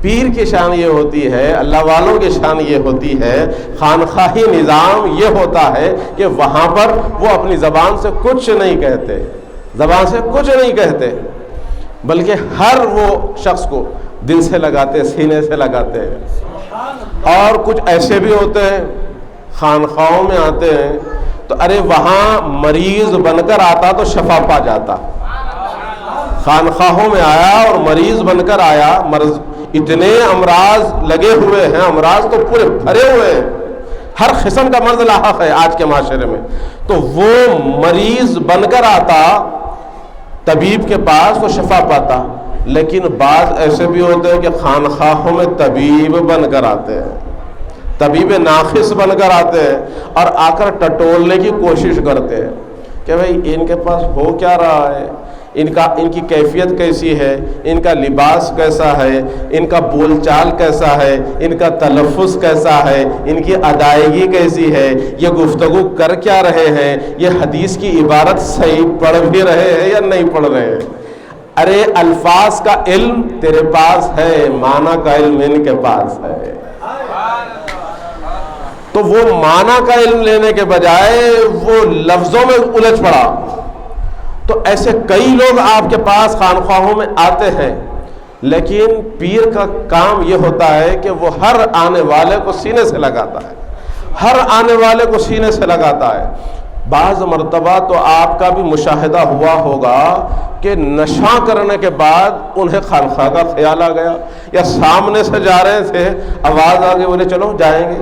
پیر کی شان یہ ہوتی ہے، اللہ والوں کی شان یہ ہوتی ہے، خانقاہی نظام یہ ہوتا ہے کہ وہاں پر وہ اپنی زبان سے کچھ نہیں کہتے، زبان سے کچھ نہیں کہتے، بلکہ ہر وہ شخص کو دل سے لگاتے، سینے سے لگاتے ہیں۔ اور کچھ ایسے بھی ہوتے ہیں خانقاہوں میں آتے ہیں تو ارے وہاں مریض بن کر آتا تو شفا پا جاتا، خانقاہوں میں آیا اور مریض بن کر آیا، مرض اتنے امراض لگے ہوئے ہیں، امراض تو پورے بھرے ہوئے ہیں، ہر قسم کا مرض لاحق ہے آج کے معاشرے میں، تو وہ مریض بن کر آتا طبیب کے پاس تو شفا پاتا۔ لیکن بعض ایسے بھی ہوتے ہیں کہ خانقاہوں میں طبیب بن کر آتے ہیں، طبیب ناخص بن کر آتے ہیں اور آ کر ٹٹولنے کی کوشش کرتے ہیں کہ بھئی ان کے پاس ہو کیا رہا ہے، ان کی کیفیت کیسی ہے، ان کا لباس کیسا ہے، ان کا بول چال کیسا ہے، ان کا تلفظ کیسا ہے، ان کی ادائیگی کیسی ہے، یہ گفتگو کر کیا رہے ہیں، یہ حدیث کی عبارت صحیح پڑھ بھی رہے ہیں یا نہیں پڑھ رہے ہیں۔ ارے الفاظ کا علم تیرے پاس ہے، معنی کا علم ان کے پاس ہے۔ تو وہ معنی کا علم لینے کے بجائے وہ لفظوں میں الجھ پڑا۔ تو ایسے کئی لوگ آپ کے پاس خانقاہوں میں آتے ہیں، لیکن پیر کا کام یہ ہوتا ہے کہ وہ ہر آنے والے کو سینے سے لگاتا ہے، ہر آنے والے کو سینے سے لگاتا ہے۔ بعض مرتبہ تو آپ کا بھی مشاہدہ ہوا ہوگا کہ نشہ کرنے کے بعد انہیں خانقاہ کا خیال آ گیا، یا سامنے سے جا رہے تھے، آواز آ گئی، بولے چلو جائیں گے،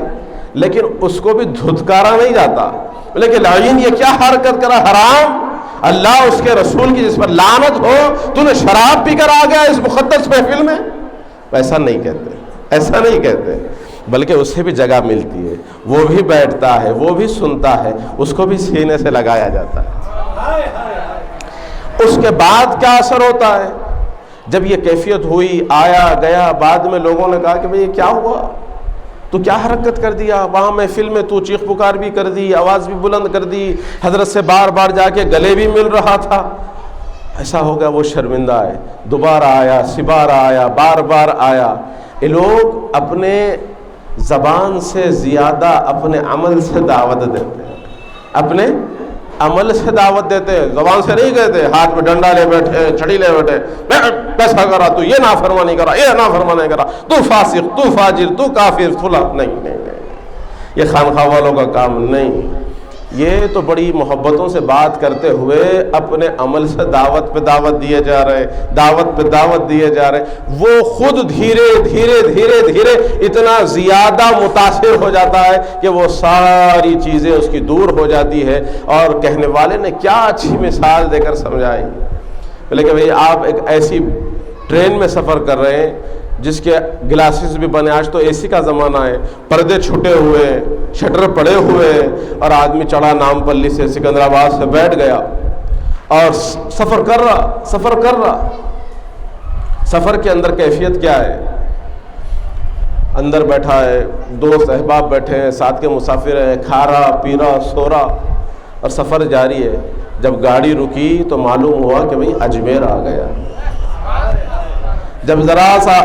لیکن اس کو بھی دھتکارا نہیں جاتا، لیکن لعین یہ کیا حرکت کرا، حرام، اللہ اس کے رسول کی جس پر لعنت ہو، تو نے شراب پی کر آ گیا اس مقدس محفل میں۔ ایسا نہیں کہتے، ایسا نہیں کہتے، بلکہ اسے بھی جگہ ملتی ہے، وہ بھی بیٹھتا ہے، وہ بھی سنتا ہے، اس کو بھی سینے سے لگایا جاتا ہے۔ اس کے بعد کیا اثر ہوتا ہے؟ جب یہ کیفیت ہوئی، آیا گیا، بعد میں لوگوں نے کہا کہ بھئی یہ کیا ہوا، تو کیا حرکت کر دیا وہاں محفل میں، تو چیخ پکار بھی کر دی، آواز بھی بلند کر دی، حضرت سے بار بار جا کے گلے بھی مل رہا تھا۔ ایسا ہو گیا، وہ شرمندہ ہے، دوبارہ آیا، سبارہ آیا، بار بار آیا۔ یہ لوگ اپنے زبان سے زیادہ اپنے عمل سے دعوت دیتے ہیں، اپنے عمل سے دعوت دیتے ہیں، زبان سے نہیں کہتے، ہاتھ میں ڈنڈا لے بیٹھے، چھڑی لے بیٹھے، پیسہ کرا، تو یہ نافرمانی کرا، یہ نافرمانی کرا، تو فاسق، تو فاجر، تو کافر، فلاں۔ نہیں، یہ خانقاہ والوں کا کام نہیں۔ یہ تو بڑی محبتوں سے بات کرتے ہوئے اپنے عمل سے دعوت پہ دعوت دیے جا رہے، دعوت پہ دعوت دیے جا رہے۔ وہ خود دھیرے دھیرے دھیرے دھیرے اتنا زیادہ متاثر ہو جاتا ہے کہ وہ ساری چیزیں اس کی دور ہو جاتی ہے، اور کہنے والے نے کیا اچھی مثال دے کر سمجھائی۔ لیکن بھئی آپ ایک ایسی ٹرین میں سفر کر رہے ہیں جس کے گلاسز بھی بنے، آج تو اے سی کا زمانہ ہے، پردے چھٹے ہوئے، شٹر پڑے ہوئے، اور آدمی چڑھا نامپلی سے، سکندرآباد سے بیٹھ گیا اور سفر کر رہا۔ سفر کے اندر کیفیت کیا ہے؟ اندر بیٹھا ہے، دوست احباب بیٹھے ہیں، ساتھ کے مسافر ہیں، کھا رہا، پی رہا، سو رہا، اور سفر جاری ہے۔ جب گاڑی رکی تو معلوم ہوا کہ بھئی اجمیر آ گیا۔ جب ذرا سا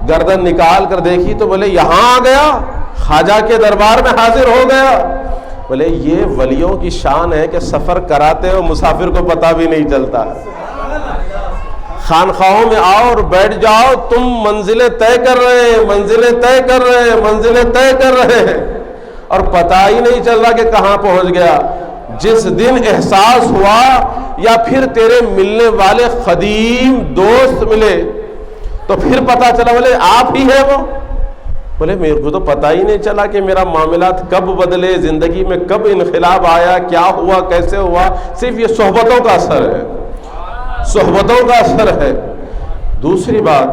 گردن نکال کر دیکھی تو بولے یہاں آ گیا، خواجہ کے دربار میں حاضر ہو گیا۔ بولے یہ ولیوں کی شان ہے کہ سفر کراتے ہو مسافر کو پتہ بھی نہیں چلتا۔ خانقاہوں میں آؤ اور بیٹھ جاؤ، تم منزلیں طے کر رہے ہیں، منزلیں طے کر رہے ہیں، منزلیں طے کر رہے ہیں، اور پتہ ہی نہیں چل رہا کہ کہاں پہنچ گیا۔ جس دن احساس ہوا، یا پھر تیرے ملنے والے قدیم دوست ملے تو پھر پتہ چلا، بولے آپ ہی ہیں وہ۔ بولے میرے کو تو پتہ ہی نہیں چلا کہ میرا معاملات کب بدلے، زندگی میں کب انقلاب آیا، کیا ہوا، کیسے ہوا۔ صرف یہ صحبتوں کا اثر ہے، صحبتوں کا اثر ہے۔ دوسری بات،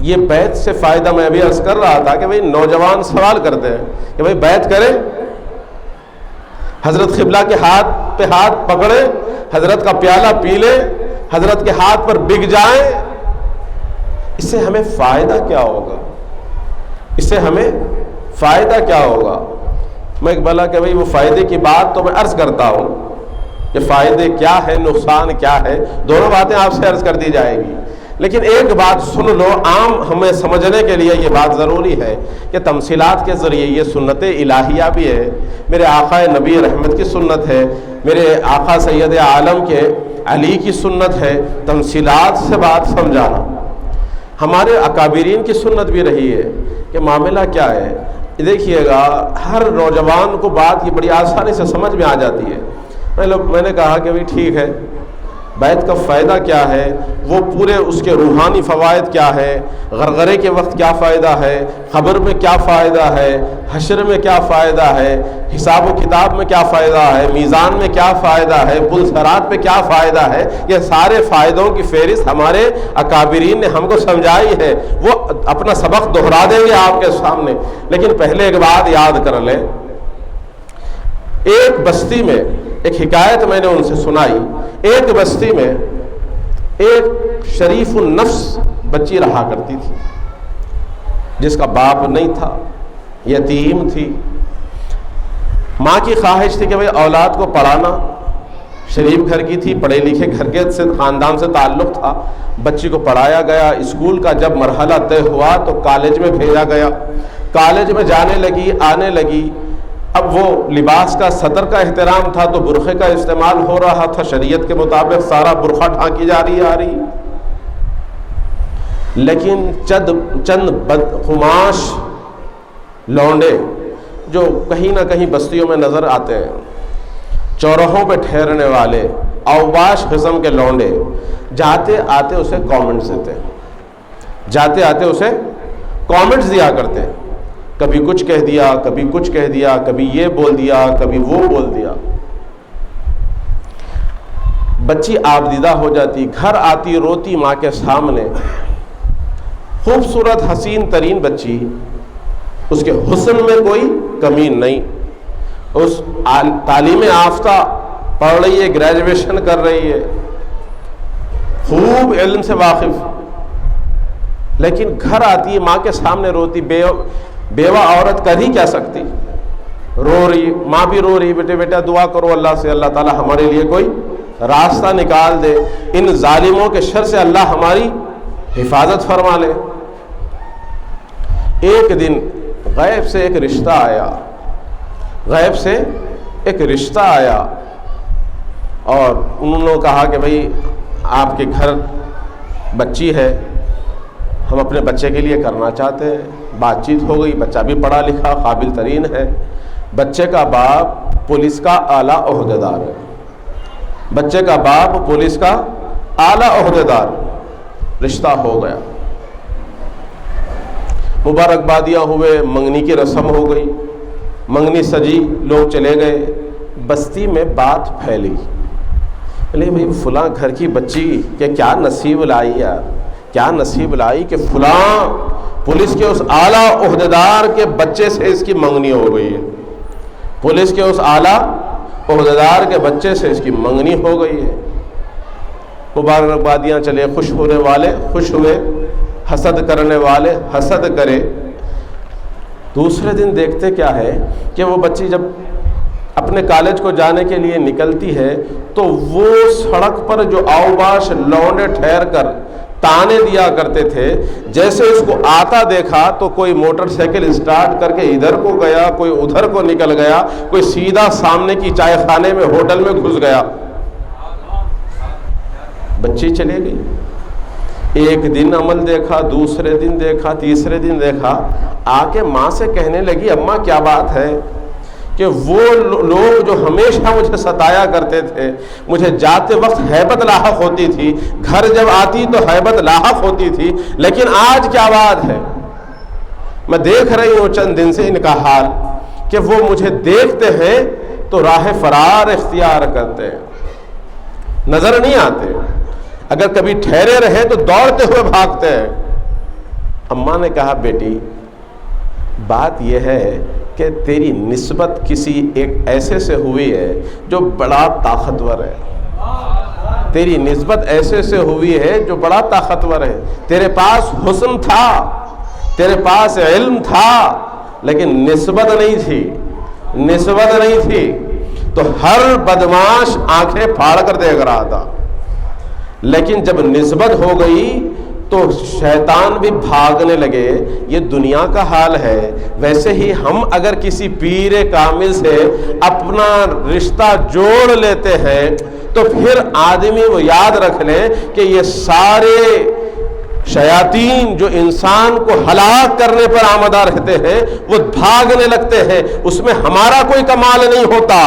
یہ بیعت سے فائدہ میں ابھی عرض کر رہا تھا کہ بھئی نوجوان سوال کرتے ہیں کہ بھئی بیعت کریں، حضرت قبلہ کے ہاتھ پہ ہاتھ پکڑے، حضرت کا پیالہ پی لیں، حضرت کے ہاتھ پر بک جائیں، اس سے ہمیں فائدہ کیا ہوگا؟ اس سے ہمیں فائدہ کیا ہوگا؟ میں ایک بلا کہ بھئی وہ فائدے کی بات تو میں عرض کرتا ہوں کہ فائدے کیا ہے، نقصان کیا ہے، دونوں باتیں آپ سے عرض کر دی جائے گی، لیکن ایک بات سن لو، عام ہمیں سمجھنے کے لیے یہ بات ضروری ہے کہ تمثیلات کے ذریعے یہ سنت الہیہ بھی ہے، میرے آقا نبی رحمت کی سنت ہے، میرے آقا سید عالم کے علی کی سنت ہے، تمثیلات سے بات سمجھانا۔ ہمارے اکابرین کی سنت بھی رہی ہے کہ معاملہ کیا ہے۔ دیکھیے گا ہر نوجوان کو بات یہ بڑی آسانی سے سمجھ میں آ جاتی ہے۔ میں نے کہا کہ بھئی ٹھیک ہے، بیت کا فائدہ کیا ہے، وہ پورے اس کے روحانی فوائد کیا ہے، غرغرے کے وقت کیا فائدہ ہے، قبر میں کیا فائدہ ہے، حشر میں کیا فائدہ ہے، حساب و کتاب میں کیا فائدہ ہے، میزان میں کیا فائدہ ہے، پل صراط پہ کیا فائدہ ہے، یہ سارے فائدوں کی فہرست ہمارے اکابرین نے ہم کو سمجھائی ہے. وہ اپنا سبق دہرا دیں گے آپ کے سامنے، لیکن پہلے ایک بات یاد کر لیں. ایک بستی میں ایک حکایت میں نے ان سے سنائی. ایک بستی میں ایک شریف النفس بچی رہا کرتی تھی، جس کا باپ نہیں تھا، یتیم تھی. ماں کی خواہش تھی کہ بھئی اولاد کو پڑھانا، شریف گھر کی تھی، پڑھے لکھے گھر کے خاندان سے تعلق تھا. بچی کو پڑھایا گیا. اسکول کا جب مرحلہ طے ہوا تو کالج میں بھیجا گیا. کالج میں جانے لگی، آنے لگی. اب وہ لباس کا سطر کا احترام تھا تو برقعے کا استعمال ہو رہا تھا. شریعت کے مطابق سارا برقع ڈھانکی جا رہی آ رہی. لیکن چند بدخماش لونڈے جو کہیں نہ کہیں بستیوں میں نظر آتے ہیں، چوراہوں پہ ٹھہرنے والے اوباش قسم کے لونڈے، جاتے آتے اسے کامنٹس دیتے، جاتے آتے اسے کامنٹس دیا کرتے. کبھی کچھ کہہ دیا، کبھی کچھ کہہ دیا، کبھی یہ بول دیا، کبھی وہ بول دیا. بچی آبدیدہ ہو جاتی، گھر آتی روتی ماں کے سامنے. خوبصورت حسین ترین بچی، اس کے حسن میں کوئی کمی نہیں. اس تعلیم یافتہ، پڑھ رہی ہے، گریجویشن کر رہی ہے، خوب علم سے واقف. لیکن گھر آتی ہے ماں کے سامنے روتی. بیوہ عورت کر ہی کیا سکتی، رو رہی. ماں بھی رو رہی، بیٹا دعا کرو اللہ سے، اللہ تعالی ہمارے لیے کوئی راستہ نکال دے، ان ظالموں کے شر سے اللہ ہماری حفاظت فرما لے. ایک دن غیب سے ایک رشتہ آیا، غیب سے ایک رشتہ آیا اور انہوں نے کہا کہ بھئی آپ کے گھر بچی ہے، ہم اپنے بچے کے لیے کرنا چاہتے ہیں. بات چیت ہو گئی. بچہ بھی پڑھا لکھا قابل ترین ہے. بچے کا باپ پولیس کا اعلیٰ عہدیدار ہے. بچے کا باپ پولیس کا اعلیٰ عہدیدار. رشتہ ہو گیا، مبارکبادیاں ہوئے، منگنی کی رسم ہو گئی، منگنی سجی، لوگ چلے گئے. بستی میں بات پھیلی، بھئی فلاں گھر کی بچی کہ کیا نصیب لائی یار، کیا نصیب لائی کہ فلاں پولیس کے اس اعلیٰ عہدیدار کے بچے سے اس کی منگنی ہو گئی ہے. پولیس کے اس اعلیٰ عہدیدار کے بچے سے اس کی منگنی ہو گئی ہے. مبارکبادیاں چلے، خوش ہونے والے خوش ہوئے، حسد کرنے والے حسد کرے. دوسرے دن دیکھتے کیا ہے کہ وہ بچی جب اپنے کالج کو جانے کے لیے نکلتی ہے تو وہ سڑک پر جو اوباش لونڈے ٹھہر کر تانے دیا کرتے تھے، جیسے اس کو آتا دیکھا تو کوئی موٹر سائیکل اسٹارٹ کر کے ادھر کو گیا، کوئی ادھر کو نکل گیا، کوئی سیدھا سامنے کی چائے خانے میں ہوٹل میں گھس گیا. بچی چلے گئی. ایک دن عمل دیکھا، دوسرے دن دیکھا، تیسرے دن دیکھا. آ کے ماں سے کہنے لگی اماں کیا بات ہے کہ وہ لوگ جو ہمیشہ مجھے ستایا کرتے تھے، مجھے جاتے وقت ہیبت لاحق ہوتی تھی، گھر جب آتی تو ہیبت لاحق ہوتی تھی، لیکن آج کیا بات ہے؟ میں دیکھ رہی ہوں چند دن سے ان کا حال کہ وہ مجھے دیکھتے ہیں تو راہ فرار اختیار کرتے ہیں، نظر نہیں آتے. اگر کبھی ٹھہرے رہے تو دوڑتے ہوئے بھاگتے ہیں. اماں نے کہا بیٹی بات یہ ہے کہ تیری نسبت کسی ایک ایسے سے ہوئی ہے جو بڑا طاقتور ہے. تیری نسبت ایسے سے ہوئی ہے جو بڑا طاقتور ہے. تیرے پاس حسن تھا، تیرے پاس علم تھا، لیکن نسبت نہیں تھی. نسبت نہیں تھی تو ہر بدماش آنکھیں پھاڑ کر دیکھ رہا تھا. لیکن جب نسبت ہو گئی تو شیطان بھی بھاگنے لگے. یہ دنیا کا حال ہے. ویسے ہی ہم اگر کسی پیر کامل سے اپنا رشتہ جوڑ لیتے ہیں تو پھر آدمی وہ یاد رکھ لے کہ یہ سارے شیاطین جو انسان کو ہلاک کرنے پر آمادہ رہتے ہیں وہ بھاگنے لگتے ہیں. اس میں ہمارا کوئی کمال نہیں ہوتا.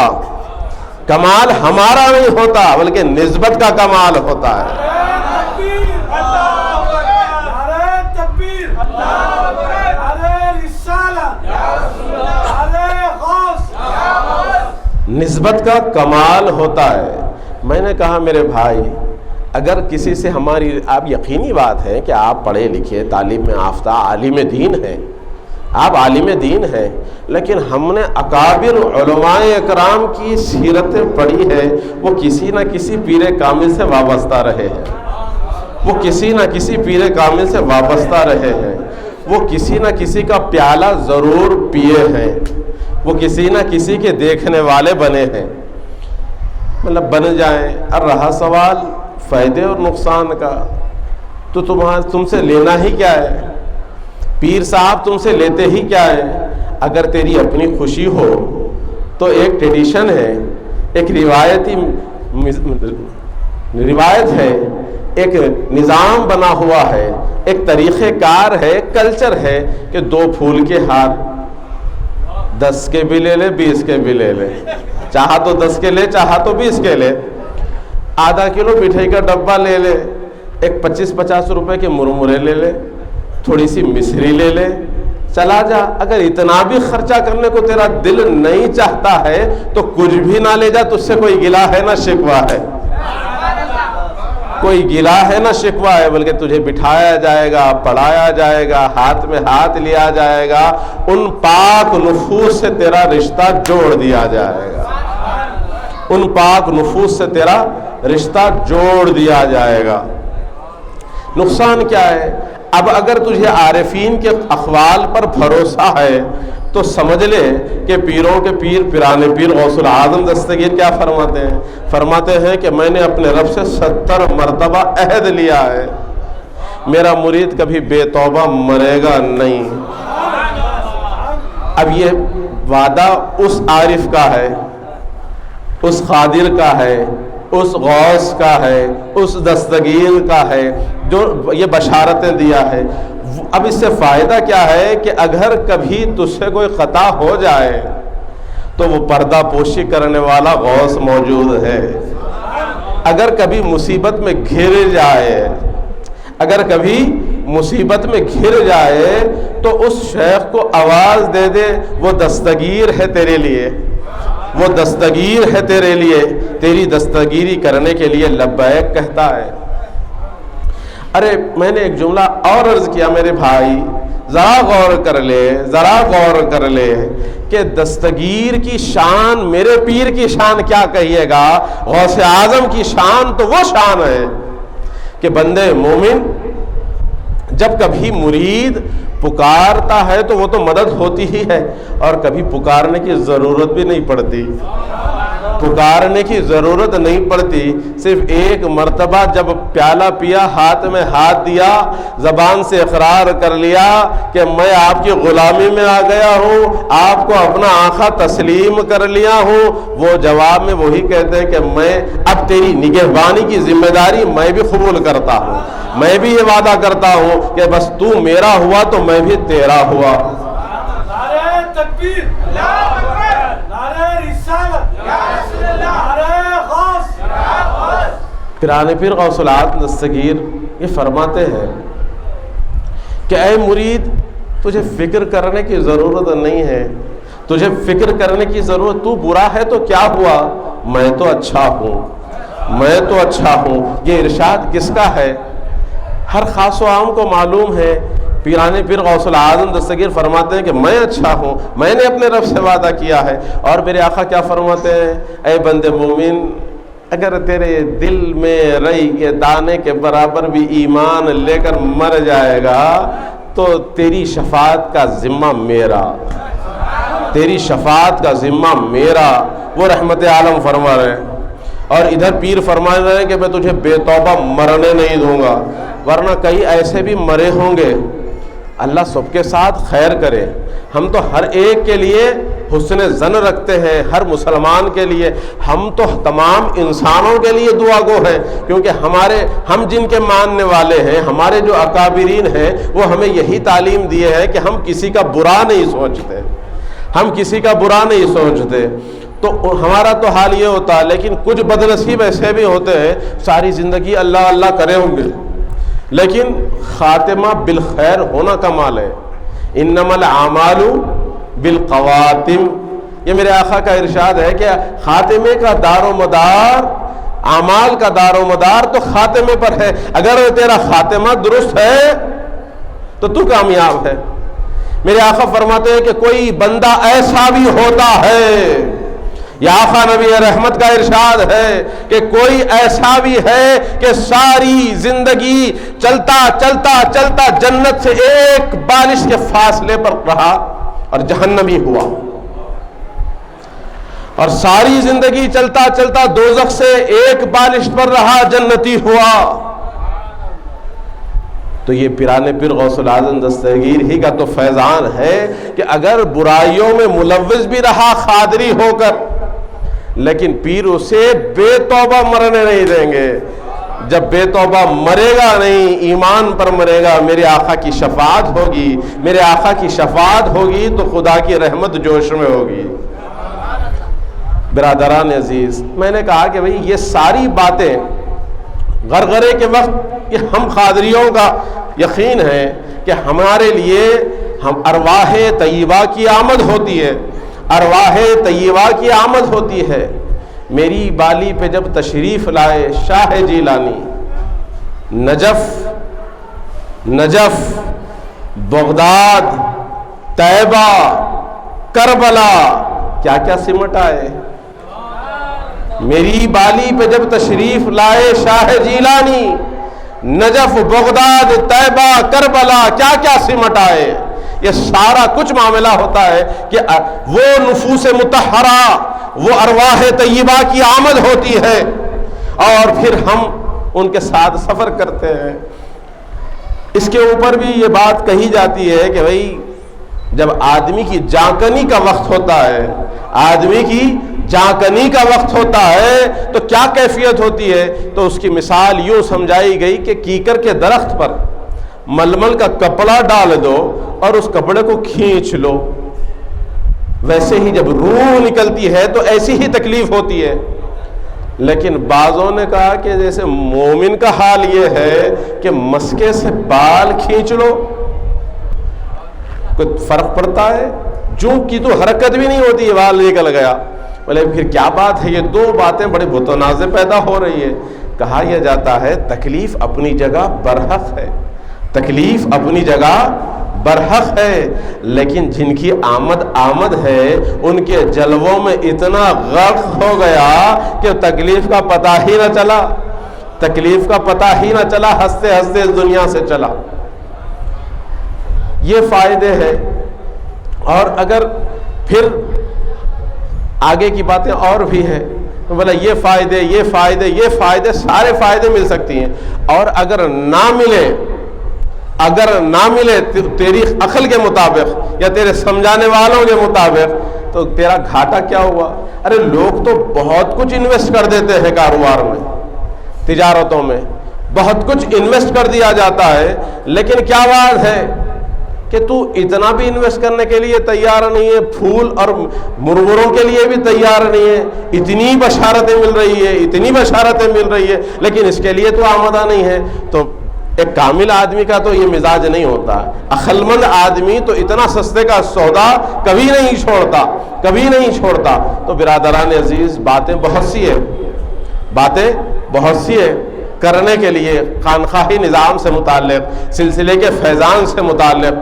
کمال ہمارا نہیں ہوتا بلکہ نسبت کا کمال ہوتا ہے۔ نسبت کا کمال ہوتا ہے۔ میں نے کہا میرے بھائی، اگر کسی سے ہماری، آپ یقینی بات ہے کہ آپ پڑھے لکھے تعلیم میں یافتہ عالم دین ہیں، آپ عالم دین ہیں، لیکن ہم نے اکابر علماء اکرام کی سیرتیں پڑھی ہے، وہ کسی نہ کسی پیر کامل سے وابستہ رہے ہیں، وہ کسی نہ کسی پیر کامل سے وابستہ رہے ہیں، وہ کسی نہ کسی کا پیالہ ضرور پیے ہیں، وہ کسی نہ کسی کے دیکھنے والے بنے ہیں، مطلب بن جائیں۔ اور رہا سوال فائدے اور نقصان کا، تو تم سے لینا ہی کیا ہے؟ پیر صاحب تم سے لیتے ہی کیا ہے؟ اگر تیری اپنی خوشی ہو تو ایک ٹریڈیشن ہے، ایک روایت ہے، ایک نظام بنا ہوا ہے، ایک طریقہ کار ہے، کلچر ہے کہ 2 پھول کے ہار 10 کے بھی لے لے 20 کے بھی لے لے، چاہا تو 10 کے لے چاہا تو 20 کے لے، آدھا کلو مٹھائی کا ڈبہ لے لے، ایک 25-50 روپے کے مرمرے لے لے، تھوڑی سی مصری لے لے، چلا جا۔ اگر اتنا بھی خرچہ کرنے کو تیرا دل نہیں چاہتا ہے تو کچھ بھی نہ لے جا، تجھ سے کوئی گلہ ہے نہ شکوہ ہے، کوئی گلہ ہے نہ شکوہ ہے، بلکہ تجھے بٹھایا جائے گا، پڑھایا جائے گا، ہاتھ میں ہاتھ لیا جائے گا، ان پاک نفوس سے تیرا رشتہ جوڑ دیا جائے گا، ان پاک نفوس سے تیرا رشتہ جوڑ دیا جائے گا۔ نقصان کیا ہے؟ اب اگر تجھے عارفین کے اقوال پر بھروسہ ہے تو سمجھ لے کہ پیروں کے پیر پیرانے پیر غوث العظم دستگیر کیا فرماتے ہیں؟ فرماتے ہیں کہ میں نے اپنے رب سے 70 مرتبہ عہد لیا ہے، میرا مرید کبھی بے توبہ مرے گا نہیں۔ اب یہ وعدہ اس عارف کا ہے، اس قادر کا ہے، اس غوث کا ہے، اس دستگیر کا ہے جو یہ بشارتیں دیا ہے۔ اب اس سے فائدہ کیا ہے کہ اگر کبھی تجھ سے کوئی خطا ہو جائے تو وہ پردہ پوشی کرنے والا غوث موجود ہے۔ اگر کبھی مصیبت میں گھر جائے، اگر کبھی مصیبت میں گھر جائے تو اس شیخ کو آواز دے دے، وہ دستگیر ہے تیرے لیے، وہ دستگیر ہے تیرے لیے، تیری دستگیری کرنے کے لیے لبیک کہتا ہے۔ ارے میں نے ایک جملہ اور عرض کیا میرے بھائی، ذرا غور کر لے، ذرا غور کر لے کہ دستگیر کی شان، میرے پیر کی شان کیا کہیے گا، غوث اعظم کی شان تو وہ شان ہے کہ بندے مومن جب کبھی مرید پکارتا ہے تو وہ تو مدد ہوتی ہی ہے، اور کبھی پکارنے کی ضرورت بھی نہیں پڑتی، پکارنے کی ضرورت نہیں پڑتی، صرف ایک مرتبہ جب پیالہ پیا، ہاتھ میں ہاتھ دیا، زبان سے اقرار کر لیا کہ میں آپ کی غلامی میں آ گیا ہوں، آپ کو اپنا آقا تسلیم کر لیا ہوں، وہ جواب میں وہی کہتے ہیں کہ میں اب تیری نگہبانی کی ذمہ داری میں بھی قبول کرتا ہوں، میں بھی یہ وعدہ کرتا ہوں کہ بس تو میرا ہوا تو میں بھی تیرا ہوا۔ نعرہ تکبیر، نعرہ رسالت، نعرہ غوث۔ پیرانے پیر غوث العظم دستگیر یہ فرماتے ہیں کہ اے مرید، تجھے فکر کرنے کی ضرورت نہیں ہے، تجھے فکر کرنے کی ضرورت، تو برا ہے تو کیا ہوا، میں تو اچھا ہوں، میں تو اچھا ہوں۔ یہ ارشاد کس کا ہے؟ ہر خاص و عام کو معلوم ہے۔ پیرانے پیر غوث العظم دستگیر فرماتے ہیں کہ میں اچھا ہوں، میں نے اپنے رب سے وعدہ کیا ہے۔ اور میرے آقا کیا فرماتے ہیں؟ اے بندے مومن، اگر تیرے دل میں رئی کے دانے کے برابر بھی ایمان لے کر مر جائے گا تو تیری شفاعت کا ذمہ میرا، تیری شفاعت کا ذمہ میرا، وہ رحمت عالم فرما رہے ہیں۔ اور ادھر پیر فرما رہے ہیں کہ میں تجھے بے توبہ مرنے نہیں دوں گا، ورنہ کئی ایسے بھی مرے ہوں گے، اللہ سب کے ساتھ خیر کرے۔ ہم تو ہر ایک کے لیے حسن ظن رکھتے ہیں، ہر مسلمان کے لیے، ہم تو تمام انسانوں کے لیے دعا گو ہیں، کیونکہ ہم جن کے ماننے والے ہیں، ہمارے جو اکابرین ہیں، وہ ہمیں یہی تعلیم دیے ہیں کہ ہم کسی کا برا نہیں سوچتے، ہم کسی کا برا نہیں سوچتے۔ تو ہمارا تو حال یہ ہوتا ہے، لیکن کچھ بدنصیب ایسے بھی ہوتے ہیں ساری زندگی اللہ اللہ کرے ہوں گے، لیکن خاتمہ بالخیر ہونا کمال ہے۔ انما الاعمال بالخواتم، یہ میرے آقا کا ارشاد ہے کہ خاتمے کا دار و مدار، اعمال کا دار و مدار تو خاتمے پر ہے۔ اگر تیرا خاتمہ درست ہے تو کامیاب ہے۔ میرے آقا فرماتے ہیں کہ کوئی بندہ ایسا بھی ہوتا ہے، یا آقا نبی رحمت کا ارشاد ہے کہ کوئی ایسا بھی ہے کہ ساری زندگی چلتا چلتا چلتا جنت سے ایک بالش کے فاصلے پر رہا اور جہنمی ہوا، اور ساری زندگی چلتا چلتا دوزخ سے ایک بالش پر رہا، جنتی ہوا۔ تو یہ پیران پیر غوث العظم دستگیر ہی کا تو فیضان ہے کہ اگر برائیوں میں ملوث بھی رہا خادری ہو کر، لیکن پیر اسے بے توبہ مرنے نہیں دیں گے۔ جب بے توبہ مرے گا نہیں، ایمان پر مرے گا، میرے آقا کی شفاعت ہوگی، میرے آقا کی شفاعت ہوگی تو خدا کی رحمت جوش میں ہوگی۔ برادران عزیز، میں نے کہا کہ بھئی یہ ساری باتیں غرغرے کے وقت یہ ہم قادریوں کا یقین ہے کہ ہمارے لیے ہم ارواح طیبہ کی آمد ہوتی ہے، ارواح طیبہ کی آمد ہوتی ہے۔ میری بالی پہ جب تشریف لائے شاہ جیلانی، نجف، بغداد، طیبہ، کربلا، کیا کیا سمٹ آئے۔ میری بالی پہ جب تشریف لائے شاہ جیلانی، نجف، بغداد، طیبہ، کربلا، کیا کیا سمٹ آئے۔ یہ سارا کچھ معاملہ ہوتا ہے کہ وہ نفوس مطہرہ، وہ ارواح طیبہ کی آمد ہوتی ہے اور پھر ہم ان کے ساتھ سفر کرتے ہیں۔ اس کے اوپر بھی یہ بات کہی جاتی ہے کہ بھئی جب آدمی کی جانکنی کا وقت ہوتا ہے، آدمی کی جانکنی کا وقت ہوتا ہے تو کیا کیفیت ہوتی ہے، تو اس کی مثال یوں سمجھائی گئی کہ کیکر کے درخت پر ململ کا کپڑا ڈال دو اور اس کپڑے کو کھینچ لو، ویسے ہی جب روح نکلتی ہے تو ایسی ہی تکلیف ہوتی ہے۔ لیکن بعضوں نے کہا کہ جیسے مومن کا حال یہ ہے کہ مسکے سے بال کھینچ لو، کوئی فرق پڑتا ہے؟ جو کی تو حرکت بھی نہیں ہوتی ہے، بال نکل گیا۔ بولے پھر کیا بات ہے، یہ دو باتیں بڑے متنازع پیدا ہو رہی ہے۔ کہا یہ جاتا ہے تکلیف اپنی جگہ برحق ہے، تکلیف اپنی جگہ برحق ہے، لیکن جن کی آمد ہے ان کے جلووں میں اتنا غرق ہو گیا کہ تکلیف کا پتہ ہی نہ چلا، تکلیف کا پتہ ہی نہ چلا، ہنستے ہنستے اس دنیا سے چلا۔ یہ فائدے ہیں۔ اور اگر پھر آگے کی باتیں اور بھی ہیں تو بولا یہ فائدے، یہ فائدے، یہ فائدے، سارے فائدے مل سکتی ہیں، اور اگر نہ ملے تیری عقل کے مطابق یا تیرے سمجھانے والوں کے مطابق تو تیرا گھاٹا کیا ہوا؟ ارے لوگ تو بہت کچھ انویسٹ کر دیتے ہیں کاروبار میں، تجارتوں میں بہت کچھ انویسٹ کر دیا جاتا ہے، لیکن کیا بات ہے کہ تو اتنا بھی انویسٹ کرنے کے لیے تیار نہیں ہے، پھول اور مرمروں کے لیے بھی تیار نہیں ہے، اتنی بشارتیں مل رہی ہے، اتنی بشارتیں مل رہی ہے، لیکن اس کے لیے تو آمادہ نہیں ہے۔ تو ایک کامل آدمی کا تو یہ مزاج نہیں ہوتا، عقل مند آدمی تو اتنا سستے کا سودا کبھی نہیں چھوڑتا، کبھی نہیں چھوڑتا۔ تو برادران عزیز، باتیں بہت سی ہے کرنے کے لیے، خانقاہی نظام سے متعلق، سلسلے کے فیضان سے متعلق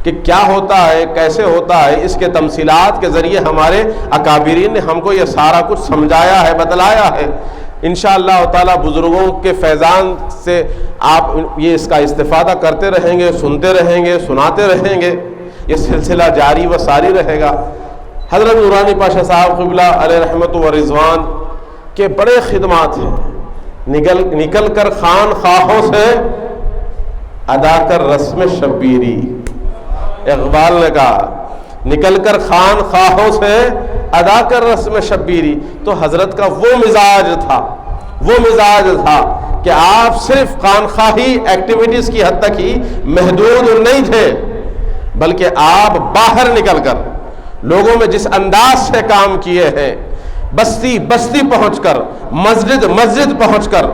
کہ کیا ہوتا ہے، کیسے ہوتا ہے، اس کے تمثیلات کے ذریعے ہمارے اکابرین نے ہم کو یہ سارا کچھ سمجھایا ہے، بتلایا ہے۔ انشاءاللہ تعالی بزرگوں کے فیضان سے آپ یہ اس کا استفادہ کرتے رہیں گے، سنتے رہیں گے، سناتے رہیں گے، یہ سلسلہ جاری و ساری رہے گا۔ حضرت نورانی پاشا صاحب قبلہ علیہ رحمت و رضوان کے بڑے خدمات ہیں، نکل کر خان خواہوں سے ادا کر رسم شبیری۔ اقبال نے کہا نکل کر خان خواہوں سے ادا کر رسم شبیری۔ تو حضرت کا وہ مزاج تھا کہ آپ صرف خانخواہی ایکٹیویٹیز کی حد تک ہی محدود نہیں تھے، بلکہ آپ باہر نکل کر لوگوں میں جس انداز سے کام کیے ہیں، بستی بستی پہنچ کر، مسجد مسجد پہنچ کر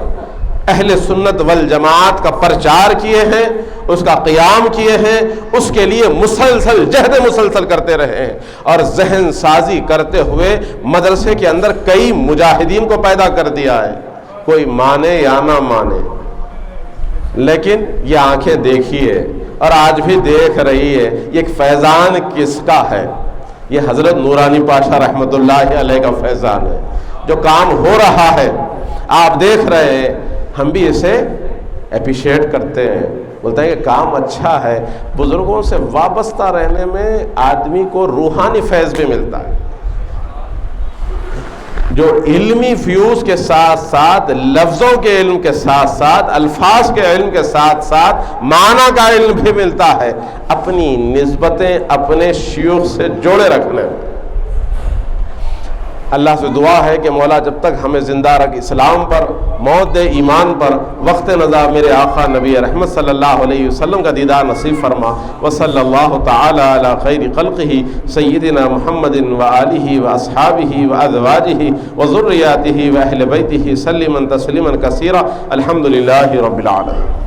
اہل سنت والجماعت کا پرچار کیے ہیں، اس کا قیام کیے ہیں، اس کے لیے مسلسل جہد مسلسل کرتے رہے ہیں، اور ذہن سازی کرتے ہوئے مدرسے کے اندر کئی مجاہدین کو پیدا کر دیا ہے، کوئی مانے یا نہ مانے، لیکن یہ آنکھیں دیکھیے اور آج بھی دیکھ رہی ہے، یہ ایک فیضان کس کا ہے؟ یہ حضرت نورانی پاشا رحمۃ اللہ علیہ کا فیضان ہے۔ جو کام ہو رہا ہے آپ دیکھ رہے ہیں، ہم بھی اسے اپریشیٹ کرتے ہیں، بولتے ہیں کہ کام اچھا ہے۔ بزرگوں سے وابستہ رہنے میں آدمی کو روحانی فیض بھی ملتا ہے، جو علمی فیوز کے ساتھ ساتھ، لفظوں کے علم کے ساتھ ساتھ، الفاظ کے علم کے ساتھ ساتھ معنی کا علم بھی ملتا ہے، اپنی نسبتیں اپنے شیوخ سے جوڑے رکھنے میں۔ اللہ سے دعا ہے کہ مولا جب تک ہمیں زندہ رکھ، اسلام پر موت دے، ایمان پر، وقت نزا میرے آقا نبی رحمت صلی اللہ علیہ وسلم کا دیدار نصیب فرما۔ وصلی اللہ تعالی علی خیر خلقہ سیدنا محمد وآلہ واصحابہ وازواجہ وذریاتہ واہل بیتہ سلما تسلیما کثیرا۔ الحمد للہ رب العالمین۔